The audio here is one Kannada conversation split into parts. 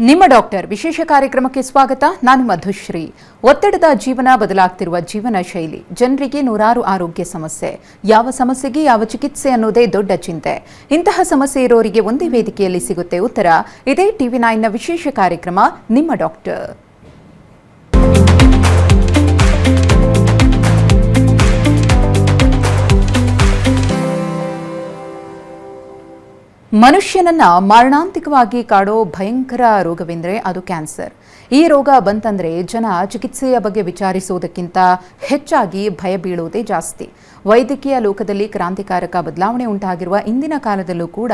ನಿಮ್ಮ ಡಾಕ್ಟರ್ ವಿಶೇಷ ಕಾರ್ಯಕ್ರಮಕ್ಕೆ ಸ್ವಾಗತ. ನಾನು ಮಧುಶ್ರೀ. ಒತ್ತಡದ ಜೀವನ, ಬದಲಾಗ್ತಿರುವ ಜೀವನ ಶೈಲಿ, ಜನರಿಗೆ ನೂರಾರು ಆರೋಗ್ಯ ಸಮಸ್ಯೆ. ಯಾವ ಸಮಸ್ಯೆಗೆ ಯಾವ ಚಿಕಿತ್ಸೆ ಅನ್ನೋದೇ ದೊಡ್ಡ ಚಿಂತೆ. ಇಂತಹ ಸಮಸ್ಯೆ ಇರೋರಿಗೆ ಒಂದೇ ವೇದಿಕೆಯಲ್ಲಿ ಸಿಗುತ್ತೆ ಉತ್ತರ. ಇದೇ TV9ನ ವಿಶೇಷ ಕಾರ್ಯಕ್ರಮ ನಿಮ್ಮ ಡಾಕ್ಟರ್. ಮನುಷ್ಯನನ್ನ ಮಾರಣಾಂತಿಕವಾಗಿ ಕಾಡೋ ಭಯಂಕರ ರೋಗವೆಂದರೆ ಅದು ಕ್ಯಾನ್ಸರ್. ಈ ರೋಗ ಬಂತಂದ್ರೆ ಜನ ಚಿಕಿತ್ಸೆಯ ಬಗ್ಗೆ ವಿಚಾರಿಸುವುದಕ್ಕಿಂತ ಹೆಚ್ಚಾಗಿ ಭಯ ಬೀಳುವುದೇ ಜಾಸ್ತಿ. ವೈದ್ಯಕೀಯ ಲೋಕದಲ್ಲಿ ಕ್ರಾಂತಿಕಾರಕ ಬದಲಾವಣೆ ಉಂಟಾಗಿರುವ ಇಂದಿನ ಕಾಲದಲ್ಲೂ ಕೂಡ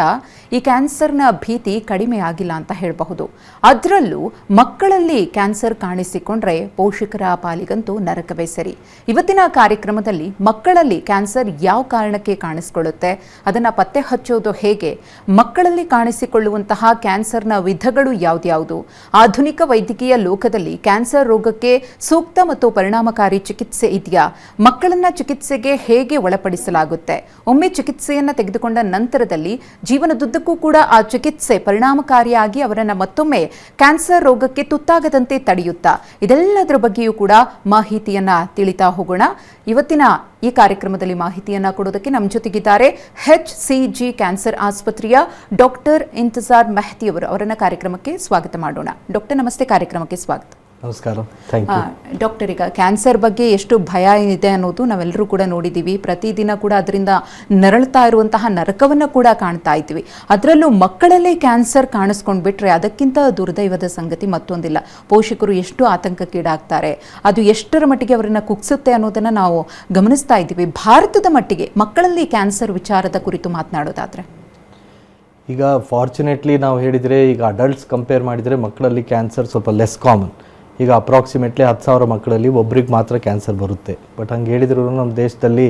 ಈ ಕ್ಯಾನ್ಸರ್ನ ಭೀತಿ ಕಡಿಮೆ ಆಗಿಲ್ಲ ಅಂತ ಹೇಳಬಹುದು. ಅದರಲ್ಲೂ ಮಕ್ಕಳಲ್ಲಿ ಕ್ಯಾನ್ಸರ್ ಕಾಣಿಸಿಕೊಂಡ್ರೆ ಪೋಷಕರ ಪಾಲಿಗಂತೂ ನರಕವೇ ಸರಿ. ಇವತ್ತಿನ ಕಾರ್ಯಕ್ರಮದಲ್ಲಿ ಮಕ್ಕಳಲ್ಲಿ ಕ್ಯಾನ್ಸರ್ ಯಾವ ಕಾರಣಕ್ಕೆ ಕಾಣಿಸಿಕೊಳ್ಳುತ್ತೆ, ಅದನ್ನು ಪತ್ತೆ ಹಚ್ಚೋದು ಹೇಗೆ, ಮಕ್ಕಳಲ್ಲಿ ಕಾಣಿಸಿಕೊಳ್ಳುವಂತಹ ಕ್ಯಾನ್ಸರ್ನ ವಿಧಗಳು ಯಾವ್ದ್ಯಾವುದು, ಆಧುನಿಕ ವೈದ್ಯಕೀಯ ಲೋಕದಲ್ಲಿ ಕ್ಯಾನ್ಸರ್ ರೋಗಕ್ಕೆ ಸೂಕ್ತ ಮತ್ತು ಪರಿಣಾಮಕಾರಿ ಚಿಕಿತ್ಸೆ ಇದೆಯಾ, ಮಕ್ಕಳನ್ನ ಚಿಕಿತ್ಸೆಗೆ ಹೇಗೆ ಒಳಪಡಿಸಲಾಗುತ್ತೆ, ಒಮ್ಮೆ ಚಿಕಿತ್ಸೆಯನ್ನು ತೆಗೆದುಕೊಂಡ ನಂತರದಲ್ಲಿ ಜೀವನದುದ್ದಕ್ಕೂ ಕೂಡ ಆ ಚಿಕಿತ್ಸೆ ಪರಿಣಾಮಕಾರಿಯಾಗಿ ಅವರನ್ನು ಮತ್ತೊಮ್ಮೆ ಕ್ಯಾನ್ಸರ್ ರೋಗಕ್ಕೆ ತುತ್ತಾಗದಂತೆ ತಡೆಯುತ್ತಾ, ಇದೆಲ್ಲದರ ಬಗ್ಗೆಯೂ ಕೂಡ ಮಾಹಿತಿಯನ್ನ ತಿಳಿತಾ ಹೋಗೋಣ. ಇವತ್ತಿನ ಈ ಕಾರ್ಯಕ್ರಮದಲ್ಲಿ ಮಾಹಿತಿಯನ್ನ ಕೊಡೋದಕ್ಕೆ ನಮ್ಮ ಜೊತೆಗಿದ್ದಾರೆ HCG ಕ್ಯಾನ್ಸರ್ ಆಸ್ಪತ್ರೆಯ ಡಾಕ್ಟರ್ ಇಂತಜಾರ್ ಮೆಹದಿ ಅವರು. ಅವರನ್ನ ಕಾರ್ಯಕ್ರಮಕ್ಕೆ ಸ್ವಾಗತ ಮಾಡೋಣ. ಡಾಕ್ಟರ್ ನಮಸ್ತೆ, ಕಾರ್ಯಕ್ರಮಕ್ಕೆ ಸ್ವಾಗತ. ನಮಸ್ಕಾರ. ಡಾಕ್ಟರ್, ಈಗ ಕ್ಯಾನ್ಸರ್ ಬಗ್ಗೆ ಎಷ್ಟು ಭಯ ಇದೆ ಅನ್ನೋದು ನಾವೆಲ್ಲರೂ ಕೂಡ ನೋಡಿದ್ದೀವಿ. ಪ್ರತಿದಿನ ಕೂಡ ಅದರಿಂದ ನರಳ್ತಾ ಇರುವಂತಹ ನರಕವನ್ನು ಕೂಡ ಕಾಣ್ತಾ ಇದ್ದೀವಿ. ಅದರಲ್ಲೂ ಮಕ್ಕಳಲ್ಲೇ ಕ್ಯಾನ್ಸರ್ ಕಾಣಿಸ್ಕೊಂಡ್ಬಿಟ್ರೆ ಅದಕ್ಕಿಂತ ದುರ್ದೈವದ ಸಂಗತಿ ಮತ್ತೊಂದಿಲ್ಲ. ಪೋಷಕರು ಎಷ್ಟು ಆತಂಕಕ್ಕೀಡಾಗ್ತಾರೆ, ಅದು ಎಷ್ಟರ ಮಟ್ಟಿಗೆ ಅವರನ್ನು ಕುಗ್ಸುತ್ತೆ ಅನ್ನೋದನ್ನು ನಾವು ಗಮನಿಸ್ತಾ ಇದ್ದೀವಿ. ಭಾರತದ ಮಟ್ಟಿಗೆ ಮಕ್ಕಳಲ್ಲಿ ಕ್ಯಾನ್ಸರ್ ವಿಚಾರದ ಕುರಿತು ಮಾತನಾಡೋದಾದ್ರೆ, ಈಗ ಫಾರ್ಚುನೇಟ್ಲಿ ನಾವು ಹೇಳಿದರೆ ಈಗ ಅಡಲ್ಟ್ಸ್ ಕಂಪೇರ್ ಮಾಡಿದರೆ ಮಕ್ಕಳಲ್ಲಿ ಕ್ಯಾನ್ಸರ್ ಸ್ವಲ್ಪ ಲೆಸ್ ಕಾಮನ್. ಈಗ ಅಪ್ರಾಕ್ಸಿಮೇಟ್ಲಿ 10,000 ಮಕ್ಕಳಲ್ಲಿ ಒಬ್ರಿಗೆ ಮಾತ್ರ ಕ್ಯಾನ್ಸರ್ ಬರುತ್ತೆ. ಬಟ್ ಹಂಗೆ ಹೇಳಿದ್ರು ನಮ್ಮ ದೇಶದಲ್ಲಿ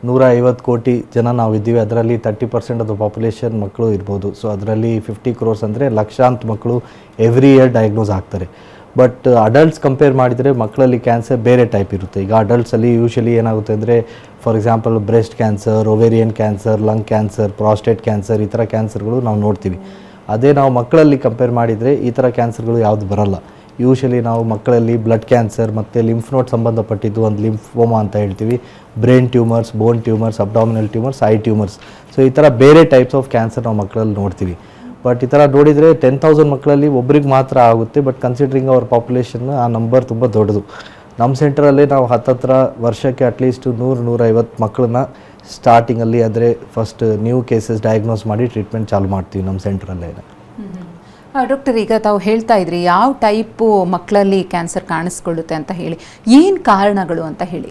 150 ಕೋಟಿ ಜನ ನಾವು ಇದ್ದೀವಿ. ಅದರಲ್ಲಿ 30% ಆಫ್ ದ ಪಾಪ್ಯುಲೇಷನ್ ಮಕ್ಕಳು ಇರ್ಬೋದು. ಸೊ ಅದರಲ್ಲಿ 50 crores ಅಂದರೆ ಲಕ್ಷಾಂತರ ಮಕ್ಕಳು ಎವ್ರಿ ಇಯರ್ ಡಯಾಗ್ನೋಸ್ ಆಗ್ತಾರೆ. ಬಟ್ ಅಡಲ್ಟ್ಸ್ ಕಂಪೇರ್ ಮಾಡಿದರೆ ಮಕ್ಕಳಲ್ಲಿ ಕ್ಯಾನ್ಸರ್ ಬೇರೆ ಟೈಪ್ ಇರುತ್ತೆ. ಈಗ ಅಡಲ್ಟ್ಸಲ್ಲಿ ಯೂಶಲಿ ಏನಾಗುತ್ತೆ ಅಂದರೆ, for example breast cancer, ovarian cancer, lung cancer, prostate cancer, ಈ ಥರ ಕ್ಯಾನ್ಸರ್ಗಳು ನಾವು ನೋಡ್ತೀವಿ. ಅದೇ ನಾವು ಮಕ್ಕಳಲ್ಲಿ ಕಂಪೇರ್ ಮಾಡಿದರೆ ಈ ಥರ ಕ್ಯಾನ್ಸರ್ಗಳು ಯಾವುದು ಬರಲ್ಲ. ಯೂಶಲಿ ನಾವು ಮಕ್ಕಳಲ್ಲಿ ಬ್ಲಡ್ ಕ್ಯಾನ್ಸರ್ ಮತ್ತು ಲಿಂಫ್ ನೋಡ್ ಸಂಬಂಧಪಟ್ಟಿದ್ದು ಒಂದು ಲಿಂಫೋಮಾ ಅಂತ ಹೇಳ್ತೀವಿ, brain tumours, bone tumours, abdominal tumours, I tumours, so ಈ ಥರ ಬೇರೆ ಟೈಪ್ಸ್ ಆಫ್ ಕ್ಯಾನ್ಸರ್ ನಾವು ಮಕ್ಕಳಲ್ಲಿ ನೋಡ್ತೀವಿ. ಬಟ್ ಈ ಥರ ನೋಡಿದರೆ 10,000 ಮಕ್ಕಳಲ್ಲಿ ಒಬ್ರಿಗೆ ಮಾತ್ರ ಆಗುತ್ತೆ. ಬಟ್ ಕನ್ಸಿಡ್ರಿಂಗ್ ಅವರ್ ಪಾಪ್ಯುಲೇಷನ್ ಆ ನಂಬರ್ ತುಂಬ ದೊಡ್ಡದು. ನಮ್ಮ ಸೆಂಟ್ರಲ್ಲೇ ನಾವು ಹತ್ತತ್ರ ವರ್ಷಕ್ಕೆ ಅಟ್ಲೀಸ್ಟ್ 100-150 ಮಕ್ಕಳನ್ನ ಸ್ಟಾರ್ಟಿಂಗಲ್ಲಿ ಅಂದರೆ ಫಸ್ಟ್ ನ್ಯೂ ಕೇಸಸ್ ಡಯಾಗ್ನೋಸ್ ಮಾಡಿ ಟ್ರೀಟ್ಮೆಂಟ್ ಚಾಲು ಮಾಡ್ತೀವಿ ನಮ್ಮ ಸೆಂಟ್ರಲ್ಲೇ. ಡಾಕ್ಟರ್, ಈಗ ತಾವು ಹೇಳ್ತಾ ಇದ್ರಿ ಯಾವ ಟೈಪು ಮಕ್ಕಳಲ್ಲಿ ಕ್ಯಾನ್ಸರ್ ಕಾಣಿಸ್ಕೊಳ್ಳುತ್ತೆ ಅಂತ ಹೇಳಿ, ಏನು ಕಾರಣಗಳು ಅಂತ ಹೇಳಿ.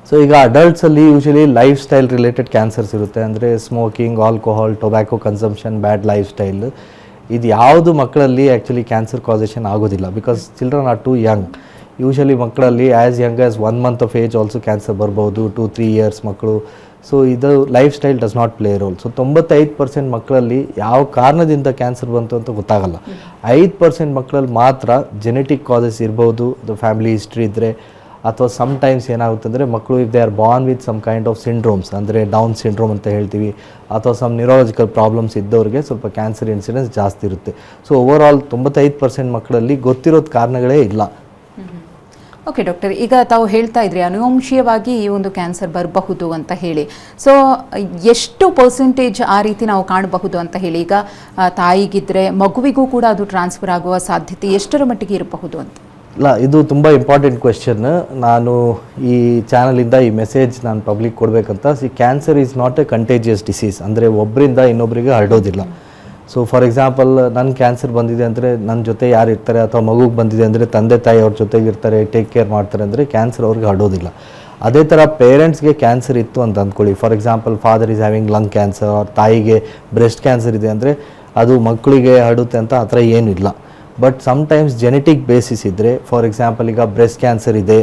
ಸೊ ಈಗ ಅಡಲ್ಟ್ಸಲ್ಲಿ usually lifestyle related cancers ಇರುತ್ತೆ. ಅಂದರೆ smoking, alcohol, tobacco consumption, bad lifestyle, ಇದು ಯಾವುದು ಮಕ್ಕಳಲ್ಲಿ ಆ್ಯಕ್ಚುಲಿ ಕ್ಯಾನ್ಸರ್ ಕಾಸೇಷನ್ ಆಗೋದಿಲ್ಲ. Because children are too young. Usually ಮಕ್ಕಳಲ್ಲಿ as young as 1 month of age also cancer ಬರ್ಬೋದು, 2-3 years ಮಕ್ಕಳು. ಸೊ ಇದು lifestyle does not play role. So 95% ಮಕ್ಕಳಲ್ಲಿ ಯಾವ ಕಾರಣದಿಂದ ಕ್ಯಾನ್ಸರ್ ಬಂತು ಅಂತ ಗೊತ್ತಾಗಲ್ಲ. 5% ಮಕ್ಕಳಲ್ಲಿ ಮಾತ್ರ ಜೆನೆಟಿಕ್ ಕಾಸಸ್ ಇರ್ಬೋದು, ಅದು ಫ್ಯಾಮಿಲಿ ಹಿಸ್ಟ್ರಿ ಇದ್ದರೆ, ಅಥವಾ ಸಮ್ಟೈಮ್ಸ್ ಏನಾಗುತ್ತೆ ಅಂದರೆ ಮಕ್ಕಳು if they are born with some kind of syndromes, ಅಂದರೆ ಡೌನ್ ಸಿಂಡ್ರೋಮ್ ಅಂತ ಹೇಳ್ತೀವಿ, ಅಥವಾ ಸಮ್ ನ್ಯೂರಾಲಜಿಕಲ್ ಪ್ರಾಬ್ಲಮ್ಸ್ ಇದ್ದವ್ರಿಗೆ ಸ್ವಲ್ಪ ಕ್ಯಾನ್ಸರ್ ಇನ್ಸಿಡೆನ್ಸ್ ಜಾಸ್ತಿ ಇರುತ್ತೆ. ಸೊ ಓವರ್ ಆಲ್ 95% ಮಕ್ಕಳಲ್ಲಿ ಗೊತ್ತಿರೋದು ಕಾರಣಗಳೇ ಇಲ್ಲ. ಓಕೆ ಡಾಕ್ಟರ್, ಈಗ ತಾವು ಹೇಳ್ತಾ ಇದ್ರಿ ಅನುವಂಶೀಯವಾಗಿ ಈ ಒಂದು ಕ್ಯಾನ್ಸರ್ ಬರಬಹುದು ಅಂತ ಹೇಳಿ. ಸೊ ಎಷ್ಟು ಪರ್ಸೆಂಟೇಜ್ ಆ ರೀತಿ ನಾವು ಕಾಣಬಹುದು ಅಂತ ಹೇಳಿ? ಈಗ ತಾಯಿಗಿದ್ರೆ ಮಗುವಿಗೂ ಕೂಡ ಅದು ಟ್ರಾನ್ಸ್ಫರ್ ಆಗುವ ಸಾಧ್ಯತೆ ಎಷ್ಟರ ಮಟ್ಟಿಗೆ ಇರಬಹುದು ಅಂತ? ಇಲ್ಲ, ಇದು ತುಂಬ ಇಂಪಾರ್ಟೆಂಟ್ ಕ್ವೆಶ್ಚನ್. ನಾನು ಈ ಚಾನಲಿಂದ ಈ ಮೆಸೇಜ್ ನಾನು ಪಬ್ಲಿಕ್ ಕೊಡಬೇಕಂತ. Cancer is not A contagious disease, ಅಂದರೆ ಒಬ್ಬರಿಂದ ಇನ್ನೊಬ್ಬರಿಗೆ ಹರಡೋದಿಲ್ಲ. ಸೊ ಫಾರ್ ಎಕ್ಸಾಂಪಲ್ ನನ್ನ ಕ್ಯಾನ್ಸರ್ ಬಂದಿದೆ ಅಂದರೆ ನನ್ನ ಜೊತೆ ಯಾರು ಇರ್ತಾರೆ, ಅಥವಾ ಮಗುಗೆ ಬಂದಿದೆ ಅಂದರೆ ತಂದೆ ತಾಯಿ ಅವ್ರ ಜೊತೆಗಿರ್ತಾರೆ, ಟೇಕ್ ಕೇರ್ ಮಾಡ್ತಾರೆ, ಅಂದರೆ ಕ್ಯಾನ್ಸರ್ ಅವ್ರಿಗೆ ಹರಡೋದಿಲ್ಲ. ಅದೇ ಥರ ಪೇರೆಂಟ್ಸ್ಗೆ ಕ್ಯಾನ್ಸರ್ ಇತ್ತು ಅಂತ ಅಂದ್ಕೊಳ್ಳಿ. For example father is having lung cancer, ಅವ್ರ ತಾಯಿಗೆ ಬ್ರೆಸ್ಟ್ ಕ್ಯಾನ್ಸರ್ ಇದೆ ಅಂದರೆ ಅದು ಮಕ್ಕಳಿಗೆ ಹರಡುತ್ತೆ ಅಂತ ಆ ಥರ ಏನೂ ಇಲ್ಲ. ಬಟ್ ಸಮ್ಟೈಮ್ಸ್ ಜೆನೆಟಿಕ್ ಬೇಸಿಸ್ ಇದ್ದರೆ, ಫಾರ್ ಎಕ್ಸಾಂಪಲ್ ಈಗ ಬ್ರೆಸ್ಟ್ ಕ್ಯಾನ್ಸರ್ ಇದೆ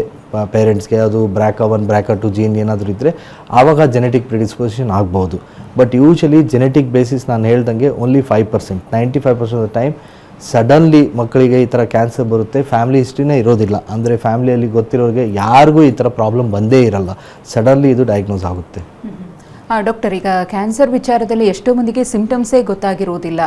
ಪೇರೆಂಟ್ಸ್ಗೆ, ಅದು BRCA1 BRCA2 ಜೀನ್ ಏನಾದರೂ ಇದ್ದರೆ ಆವಾಗ ಜೆನೆಟಿಕ್ ಪ್ರಿಡಿಸ್ಪೊಸಿಷನ್ ಆಗ್ಬೋದು. ಬಟ್ ಯೂಶಲಿ ಜೆನೆಟಿಕ್ ಬೇಸಿಸ್ ನಾನು ಹೇಳ್ದಂಗೆ only 5%. 95% of the time suddenly ಮಕ್ಕಳಿಗೆ ಈ ಥರ ಕ್ಯಾನ್ಸರ್ ಬರುತ್ತೆ. ಫ್ಯಾಮಿಲಿ ಹಿಸ್ಟ್ರಿನೇ ಇರೋದಿಲ್ಲ, ಅಂದರೆ ಫ್ಯಾಮಿಲಿಯಲ್ಲಿ ಗೊತ್ತಿರೋರಿಗೆ ಯಾರಿಗೂ ಈ ಥರ ಪ್ರಾಬ್ಲಮ್ ಬಂದೇ ಇರಲ್ಲ. ಸಡನ್ಲಿ ಇದು ಡಯಾಗ್ನೋಸ್ ಆಗುತ್ತೆ. ಡಾಕ್ಟರ್, ಈಗ ಕ್ಯಾನ್ಸರ್ ವಿಚಾರದಲ್ಲಿ ಎಷ್ಟೋ ಮಂದಿಗೆ ಸಿಂಪ್ಟಮ್ಸೇ ಗೊತ್ತಾಗಿರೋದಿಲ್ಲ.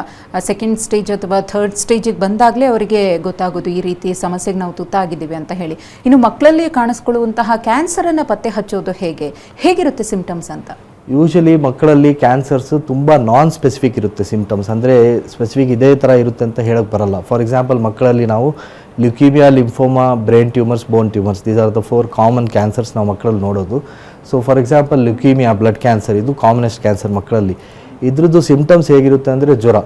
ಸೆಕೆಂಡ್ ಸ್ಟೇಜ್ ಅಥವಾ ಥರ್ಡ್ ಸ್ಟೇಜಿಗೆ ಬಂದಾಗಲೇ ಅವರಿಗೆ ಗೊತ್ತಾಗೋದು ಈ ರೀತಿ ಸಮಸ್ಯೆಗೆ ನಾವು ತುತ್ತಾಗಿದ್ದೀವಿ ಅಂತ ಹೇಳಿ. ಇನ್ನು ಮಕ್ಕಳಲ್ಲಿ ಕಾಣಿಸ್ಕೊಳ್ಳುವಂತಹ ಕ್ಯಾನ್ಸರನ್ನು ಪತ್ತೆ ಹಚ್ಚೋದು ಹೇಗಿರುತ್ತೆ ಸಿಂಪ್ಟಮ್ಸ್ ಅಂತ? ಯೂಶಲಿ ಮಕ್ಕಳಲ್ಲಿ ಕ್ಯಾನ್ಸರ್ಸ್ ತುಂಬ ನಾನ್ ಸ್ಪೆಸಿಫಿಕ್ ಇರುತ್ತೆ ಸಿಂಪ್ಟಮ್ಸ್, ಅಂದರೆ ಸ್ಪೆಸಿಫಿಕ್ ಇದೇ ಥರ ಇರುತ್ತೆ ಅಂತ ಹೇಳೋಕ್ಕೆ ಬರಲ್ಲ. ಫಾರ್ ಎಕ್ಸಾಂಪಲ್ ಮಕ್ಕಳಲ್ಲಿ ನಾವು leukaemia, lymphoma, brain tumours, bone tumours, these are the 4 common cancers ನಾವು ಮಕ್ಕಳಲ್ಲಿ ನೋಡೋದು. So for example leukaemia, blood cancer, ಇದು ಕಾಮನೆಸ್ಟ್ ಕ್ಯಾನ್ಸರ್ ಮಕ್ಕಳಲ್ಲಿ. ಇದ್ರದ್ದು ಸಿಂಪ್ಟಮ್ಸ್ ಹೇಗಿರುತ್ತೆ ಅಂದರೆ ಜ್ವರ.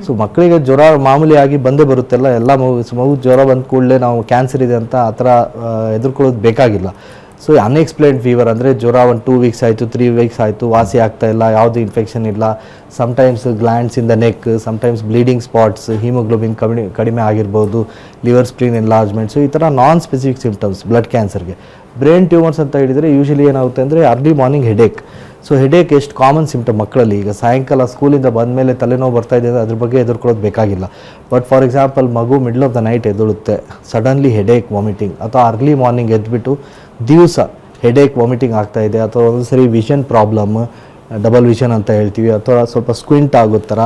ಸೊ ಮಕ್ಕಳಿಗೆ ಜ್ವರ ಮಾಮೂಲಿಯಾಗಿ ಬಂದೇ ಬರುತ್ತೆಲ್ಲ, ಎಲ್ಲ ಮಗು ಜ್ವರ ಬಂದ ಕೂಡಲೇ ನಾವು ಕ್ಯಾನ್ಸರ್ ಇದೆ ಅಂತ ಆ ಥರ ಎದುರ್ಕೊಳ್ಳೋದು ಬೇಕಾಗಿಲ್ಲ. ಸೊ ಅನ್ಎಕ್ಸ್ಪ್ಲೈನ್ಡ್ ಫೀವರ್ ಅಂದರೆ ಜ್ವರ 2 ವೀಕ್ಸ್ ಆಯಿತು, 3 ವೀಕ್ಸ್ ಆಯಿತು, ವಾಸಿ ಆಗ್ತಾ ಇಲ್ಲ, ಯಾವುದೇ ಇನ್ಫೆಕ್ಷನ್ ಇಲ್ಲ, sometimes glands in the neck, sometimes bleeding spots, haemoglobin ಕಡಿಮೆ ಆಗಿರ್ಬೋದು, ಲಿವರ್ ಸ್ಪ್ಲೀನ್ ಎನ್ಲಾರ್ಜ್ಮೆಂಟ್ಸು, ಈ ಥರ ನಾನ್ ಸ್ಪೆಸಿಫಿಕ್ ಸಿಂಪ್ಟಮ್ಸ್ ಬ್ಲಡ್ ಕ್ಯಾನ್ಸರ್ಗೆ. ಬ್ರೈನ್ ಟ್ಯೂಮರ್ಸ್ ಅಂತ ಹೇಳಿದರೆ ಯೂಶಲಿ ಏನಾಗುತ್ತೆ ಅಂದರೆ early morning headache. So headache ಎಷ್ಟು ಕಾಮನ್ ಸಿಂಪ್ಟಮ್ ಮಕ್ಕಳಲ್ಲಿ. ಈಗ ಸಾಯಂಕಾಲ ಸ್ಕೂಲಿಂದ ಬಂದಮೇಲೆ ತಲೆನೋವು ಬರ್ತಾ ಇದೆ ಅಂದರೆ ಅದ್ರ ಬಗ್ಗೆ ಎದುರ್ಕೊಳ್ಳೋದು ಬೇಕಾಗಿಲ್ಲ. ಬಟ್ ಫಾರ್ ಎಕ್ಸಾಂಪಲ್ ಮಗು middle of the night ಎದ್ದೇಳುತ್ತೆ, suddenly headache, vomiting, ಅಥವಾ ಅರ್ಲಿ ಮಾರ್ನಿಂಗ್ ಎದ್ಬಿಟ್ಟು ದಿವಸ ಹೆಡೇಕ್, ವಾಮಿಟಿಂಗ್ ಆಗ್ತಾ ಇದೆ, ಅಥವಾ ಒಂದು ಸರಿ ವಿಷನ್ ಪ್ರಾಬ್ಲಮ್, ಡಬಲ್ ವಿಷನ್ ಅಂತ ಹೇಳ್ತೀವಿ, ಅಥವಾ ಸ್ವಲ್ಪ ಸ್ಕ್ವಿಂಟ್ ಆಗೋ ಥರ,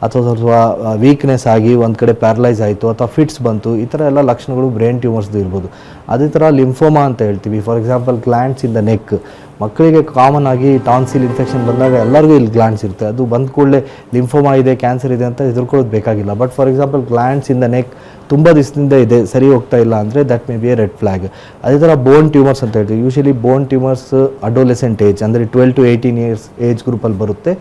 ಅಥವಾ ಸ್ವಲ್ಪ ವೀಕ್ನೆಸ್ ಆಗಿ ಒಂದು ಕಡೆ ಪ್ಯಾರಲೈಸ್ ಆಯಿತು, ಅಥವಾ ಫಿಟ್ಸ್ ಬಂತು, ಈ ಥರ ಎಲ್ಲ ಲಕ್ಷಣಗಳು ಬ್ರೈನ್ ಟ್ಯೂಮರ್ಸ್ದು ಇರ್ಬೋದು. ಅದೇ ಥರ ಲಿಂಫೋಮಾ ಅಂತ ಹೇಳ್ತೀವಿ. For example glands in the neck. ಮಕ್ಕಳಿಗೆ ಕಾಮನ್ ಆಗಿ ಟಾನ್ಸಿಲ್ ಇನ್ಫೆಕ್ಷನ್ ಬಂದಾಗ ಎಲ್ಲರಿಗೂ ಇಲ್ಲಿ ಗ್ಲ್ಯಾಂಡ್ಸ್ ಇರುತ್ತೆ. ಅದು ಬಂದ ಕೂಡಲೇ ಲಿಂಫೋಮಾ ಇದೆ, ಕ್ಯಾನ್ಸರ್ ಇದೆ ಅಂತ ಎದುರ್ಕೊಳ್ಳೋದು ಬೇಕಾಗಿಲ್ಲ. But for example glands in the neck ತುಂಬ ದಿವಸದಿಂದ ಇದೆ, ಸರಿ ಹೋಗ್ತಾ ಇಲ್ಲ ಅಂದರೆ that may be A red flag. ಅದೇ ಥರ ಬೋನ್ ಟ್ಯೂಮರ್ಸ್ ಅಂತ ಹೇಳ್ತೀವಿ. ಯೂಶಲಿ ಬೋನ್ ಟ್ಯೂಮರ್ಸ್ ಅಡೋಲೆಸೆಂಟ್ ಏಜ್, ಅಂದರೆ 12 to 18 ಇಯರ್ಸ್ ಏಜ್ ಗ್ರೂಪಲ್ಲಿ ಬರುತ್ತೆ.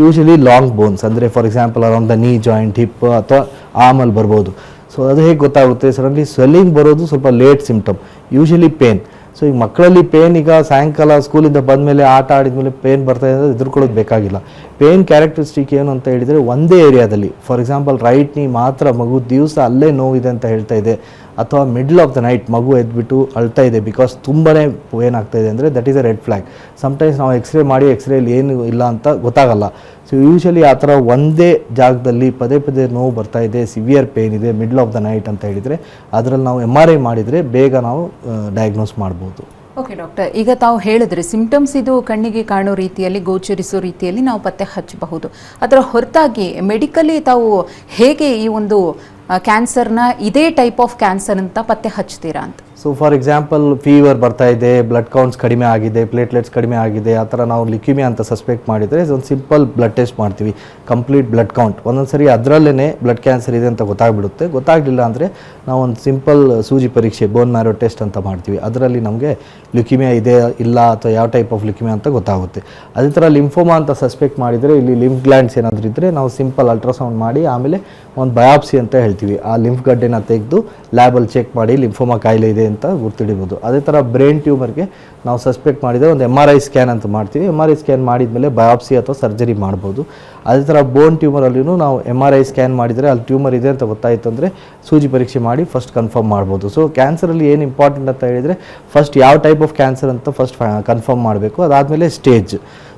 ಯೂಶಲಿ ಲಾಂಗ್ ಬೋನ್ಸ್, ಅಂದರೆ ಫಾರ್ ಎಕ್ಸಾಂಪಲ್ ಅರೌಂಡ್ ದ ನೀ ಜಾಯಿಂಟ್, ಹಿಪ್ ಅಥವಾ ಆರ್ಮಲ್ಲಿ ಬರ್ಬೋದು. ಸೊ ಅದು ಹೇಗೆ ಗೊತ್ತಾಗುತ್ತೆ? ಸಡನ್ಲಿ ಸ್ವೆಲ್ಲಿಂಗ್ ಬರೋದು ಸ್ವಲ್ಪ late symptom, usually pain. So ಈಗ ಮಕ್ಕಳಲ್ಲಿ ಪೇನ್, ಈಗ ಸಾಯಂಕಾಲ ಸ್ಕೂಲಿಂದ ಬಂದಮೇಲೆ ಆಟ ಆಡಿದ್ಮೇಲೆ ಪೇನ್ ಬರ್ತಾ ಇದೆ ಅಂದರೆ ಎದುರ್ಕೊಳ್ಳೋದು ಬೇಕಾಗಿಲ್ಲ. ಪೇನ್ ಕ್ಯಾರೆಕ್ಟರಿಸ್ಟಿಕ್ ಏನು ಅಂತ ಹೇಳಿದರೆ ಒಂದೇ ಏರಿಯಾದಲ್ಲಿ, ಫಾರ್ ಎಕ್ಸಾಂಪಲ್ ರೈಟ್ ನೀ ಮಾತ್ರ ಮಗು ದಿವಸ ಅಲ್ಲೇ ನೋವಿದೆ ಅಂತ ಹೇಳ್ತಾ ಇದೆ, ಅಥವಾ ಮಿಡ್ಲ್ ಆಫ್ ದ ನೈಟ್ ಮಗು ಎದ್ಬಿಟ್ಟು ಅಳ್ತಾ ಇದೆ ಬಿಕಾಸ್ ತುಂಬಾ ಏನಾಗ್ತಾ ಇದೆ ಅಂದರೆ that is A red flag. Sometimes ನಾವು ಎಕ್ಸ್ರೇ ಮಾಡಿ ಎಕ್ಸ್ರೇಲಿ ಏನು ಇಲ್ಲ ಅಂತ ಗೊತ್ತಾಗಲ್ಲ. ಸೊ ಯೂಶಲಿ ಆ ಥರ ಒಂದೇ ಜಾಗದಲ್ಲಿ ಪದೇ ಪದೇ ನೋವು ಬರ್ತಾ ಇದೆ, ಸಿವಿಯರ್ ಪೇನ್ ಇದೆ, ಮಿಡ್ಲ್ ಆಫ್ ದ ನೈಟ್ ಅಂತ ಹೇಳಿದರೆ ಅದರಲ್ಲಿ ನಾವು MRI ಮಾಡಿದರೆ ಬೇಗ ನಾವು ಡಯಾಗ್ನೋಸ್ ಮಾಡ್ಬೋದು. ಓಕೆ ಡಾಕ್ಟರ್, ಈಗ ತಾವು ಹೇಳಿದ್ರೆ ಸಿಂಪ್ಟಮ್ಸ್ ಇದು ಕಣ್ಣಿಗೆ ಕಾಣೋ ರೀತಿಯಲ್ಲಿ, ಗೋಚರಿಸೋ ರೀತಿಯಲ್ಲಿ ನಾವು ಪತ್ತೆ ಹಚ್ಚಬಹುದು. ಅದರ ಹೊರತಾಗಿ ಮೆಡಿಕಲಿ ತಾವು ಹೇಗೆ ಈ ಒಂದು ಕ್ಯಾನ್ಸರ್ನ ಇದೇ ಟೈಪ್ ಆಫ್ ಕ್ಯಾನ್ಸರ್ ಅಂತ ಪತ್ತೆ ಹಚ್ತೀರಾ ಅಂತ? ಸೊ ಫಾರ್ ಎಕ್ಸಾಂಪಲ್ ಫೀವರ್ ಬರ್ತಾ ಇದೆ, ಬ್ಲಡ್ ಕೌಂಟ್ಸ್ ಕಡಿಮೆ ಆಗಿದೆ, ಪ್ಲೇಟ್ಲೆಟ್ಸ್ ಕಡಿಮೆ ಆಗಿದೆ, ಆ ಥರ ನಾವು ಲ್ಯುಕೀಮಿಯಾ ಅಂತ ಸಸ್ಪೆಕ್ಟ್ ಮಾಡಿದರೆ ಒಂದು ಸಿಂಪಲ್ ಬ್ಲಡ್ ಟೆಸ್ಟ್ ಮಾಡ್ತೀವಿ, ಕಂಪ್ಲೀಟ್ ಬ್ಲಡ್ ಕೌಂಟ್. ಒಂದೊಂದು ಸರಿ ಅದರಲ್ಲೇ ಬ್ಲಡ್ ಕ್ಯಾನ್ಸರ್ ಇದೆ ಅಂತ ಗೊತ್ತಾಗ್ಬಿಡುತ್ತೆ. ಗೊತ್ತಾಗಲಿಲ್ಲ ಅಂದರೆ ನಾವು ಒಂದು ಸಿಂಪಲ್ ಸೂಜಿ ಪರೀಕ್ಷೆ, ಬೋನ್ ಮ್ಯಾರೋ ಟೆಸ್ಟ್ ಅಂತ ಮಾಡ್ತೀವಿ. ಅದರಲ್ಲಿ ನಮಗೆ ಲ್ಯುಕೀಮಿಯಾ ಇದೆ ಇಲ್ಲ ಅಥವಾ ಯಾವ ಟೈಪ್ ಆಫ್ ಲ್ಯುಕೀಮಿಯಾ ಅಂತ ಗೊತ್ತಾಗುತ್ತೆ. ಅದೇ ಥರ ಲಿಂಫೋಮಾ ಅಂತ ಸಸ್ಪೆಕ್ಟ್ ಮಾಡಿದರೆ, ಇಲ್ಲಿ ಲಿಂಫ್ ಗ್ಲ್ಯಾಂಡ್ಸ್ ಏನಾದರೂ ಇದ್ದರೆ ನಾವು ಸಿಂಪಲ್ ಅಲ್ಟ್ರಾಸೌಂಡ್ ಮಾಡಿ ಆಮೇಲೆ ಒಂದು ಬಯಾಪ್ಸಿ ಅಂತ ಹೇಳ್ತೀವಿ, ಆ ಲಿಂಫ್ ಗಡ್ಡೆನ ತೆಗೆದು ಲ್ಯಾಬಲ್ಲಿ ಚೆಕ್ ಮಾಡಿ ಲಿಂಫೋಮಾ ಕಾಯಿಲೆ ಇದೆ ಅಂತ ಗುರ್ತಿಡಿಬೋದು. ಅದೇ ಥರ ಬ್ರೈನ್ ಟ್ಯೂಮರ್ಗೆ ನಾವು ಸಸ್ಪೆಕ್ಟ್ ಮಾಡಿದರೆ ಒಂದು MRI ಸ್ಕ್ಯಾನ್ ಅಂತ ಮಾಡ್ತೀವಿ. MRI ಸ್ಕ್ಯಾನ್ ಮಾಡಿದ್ಮೇಲೆ ಬಯಾಪ್ಸಿ ಅಥವಾ ಸರ್ಜರಿ ಮಾಡ್ಬೋದು. ಅದೇ ಥರ ಬೋನ್ ಟ್ಯೂಮರಲ್ಲಿಯೂ ನಾವು MRI ಸ್ಕ್ಯಾನ್ ಮಾಡಿದರೆ ಅಲ್ಲಿ ಟ್ಯೂಮರ್ ಇದೆ ಅಂತ ಗೊತ್ತಾಯಿತು ಅಂದರೆ ಸೂಜಿ ಪರೀಕ್ಷೆ ಮಾಡಿ ಫಸ್ಟ್ ಕನ್ಫರ್ಮ್ ಮಾಡ್ಬೋದು. ಸೊ ಕ್ಯಾನ್ಸರಲ್ಲಿ ಏನು ಇಂಪಾರ್ಟೆಂಟ್ ಅಂತ ಹೇಳಿದರೆ ಫಸ್ಟ್ ಯಾವ ಟೈಪ್ ಆಫ್ ಕ್ಯಾನ್ಸರ್ ಅಂತ ಫಸ್ಟ್ ಕನ್ಫರ್ಮ್ ಮಾಡಬೇಕು. ಅದಾದಮೇಲೆ ಸ್ಟೇಜ್.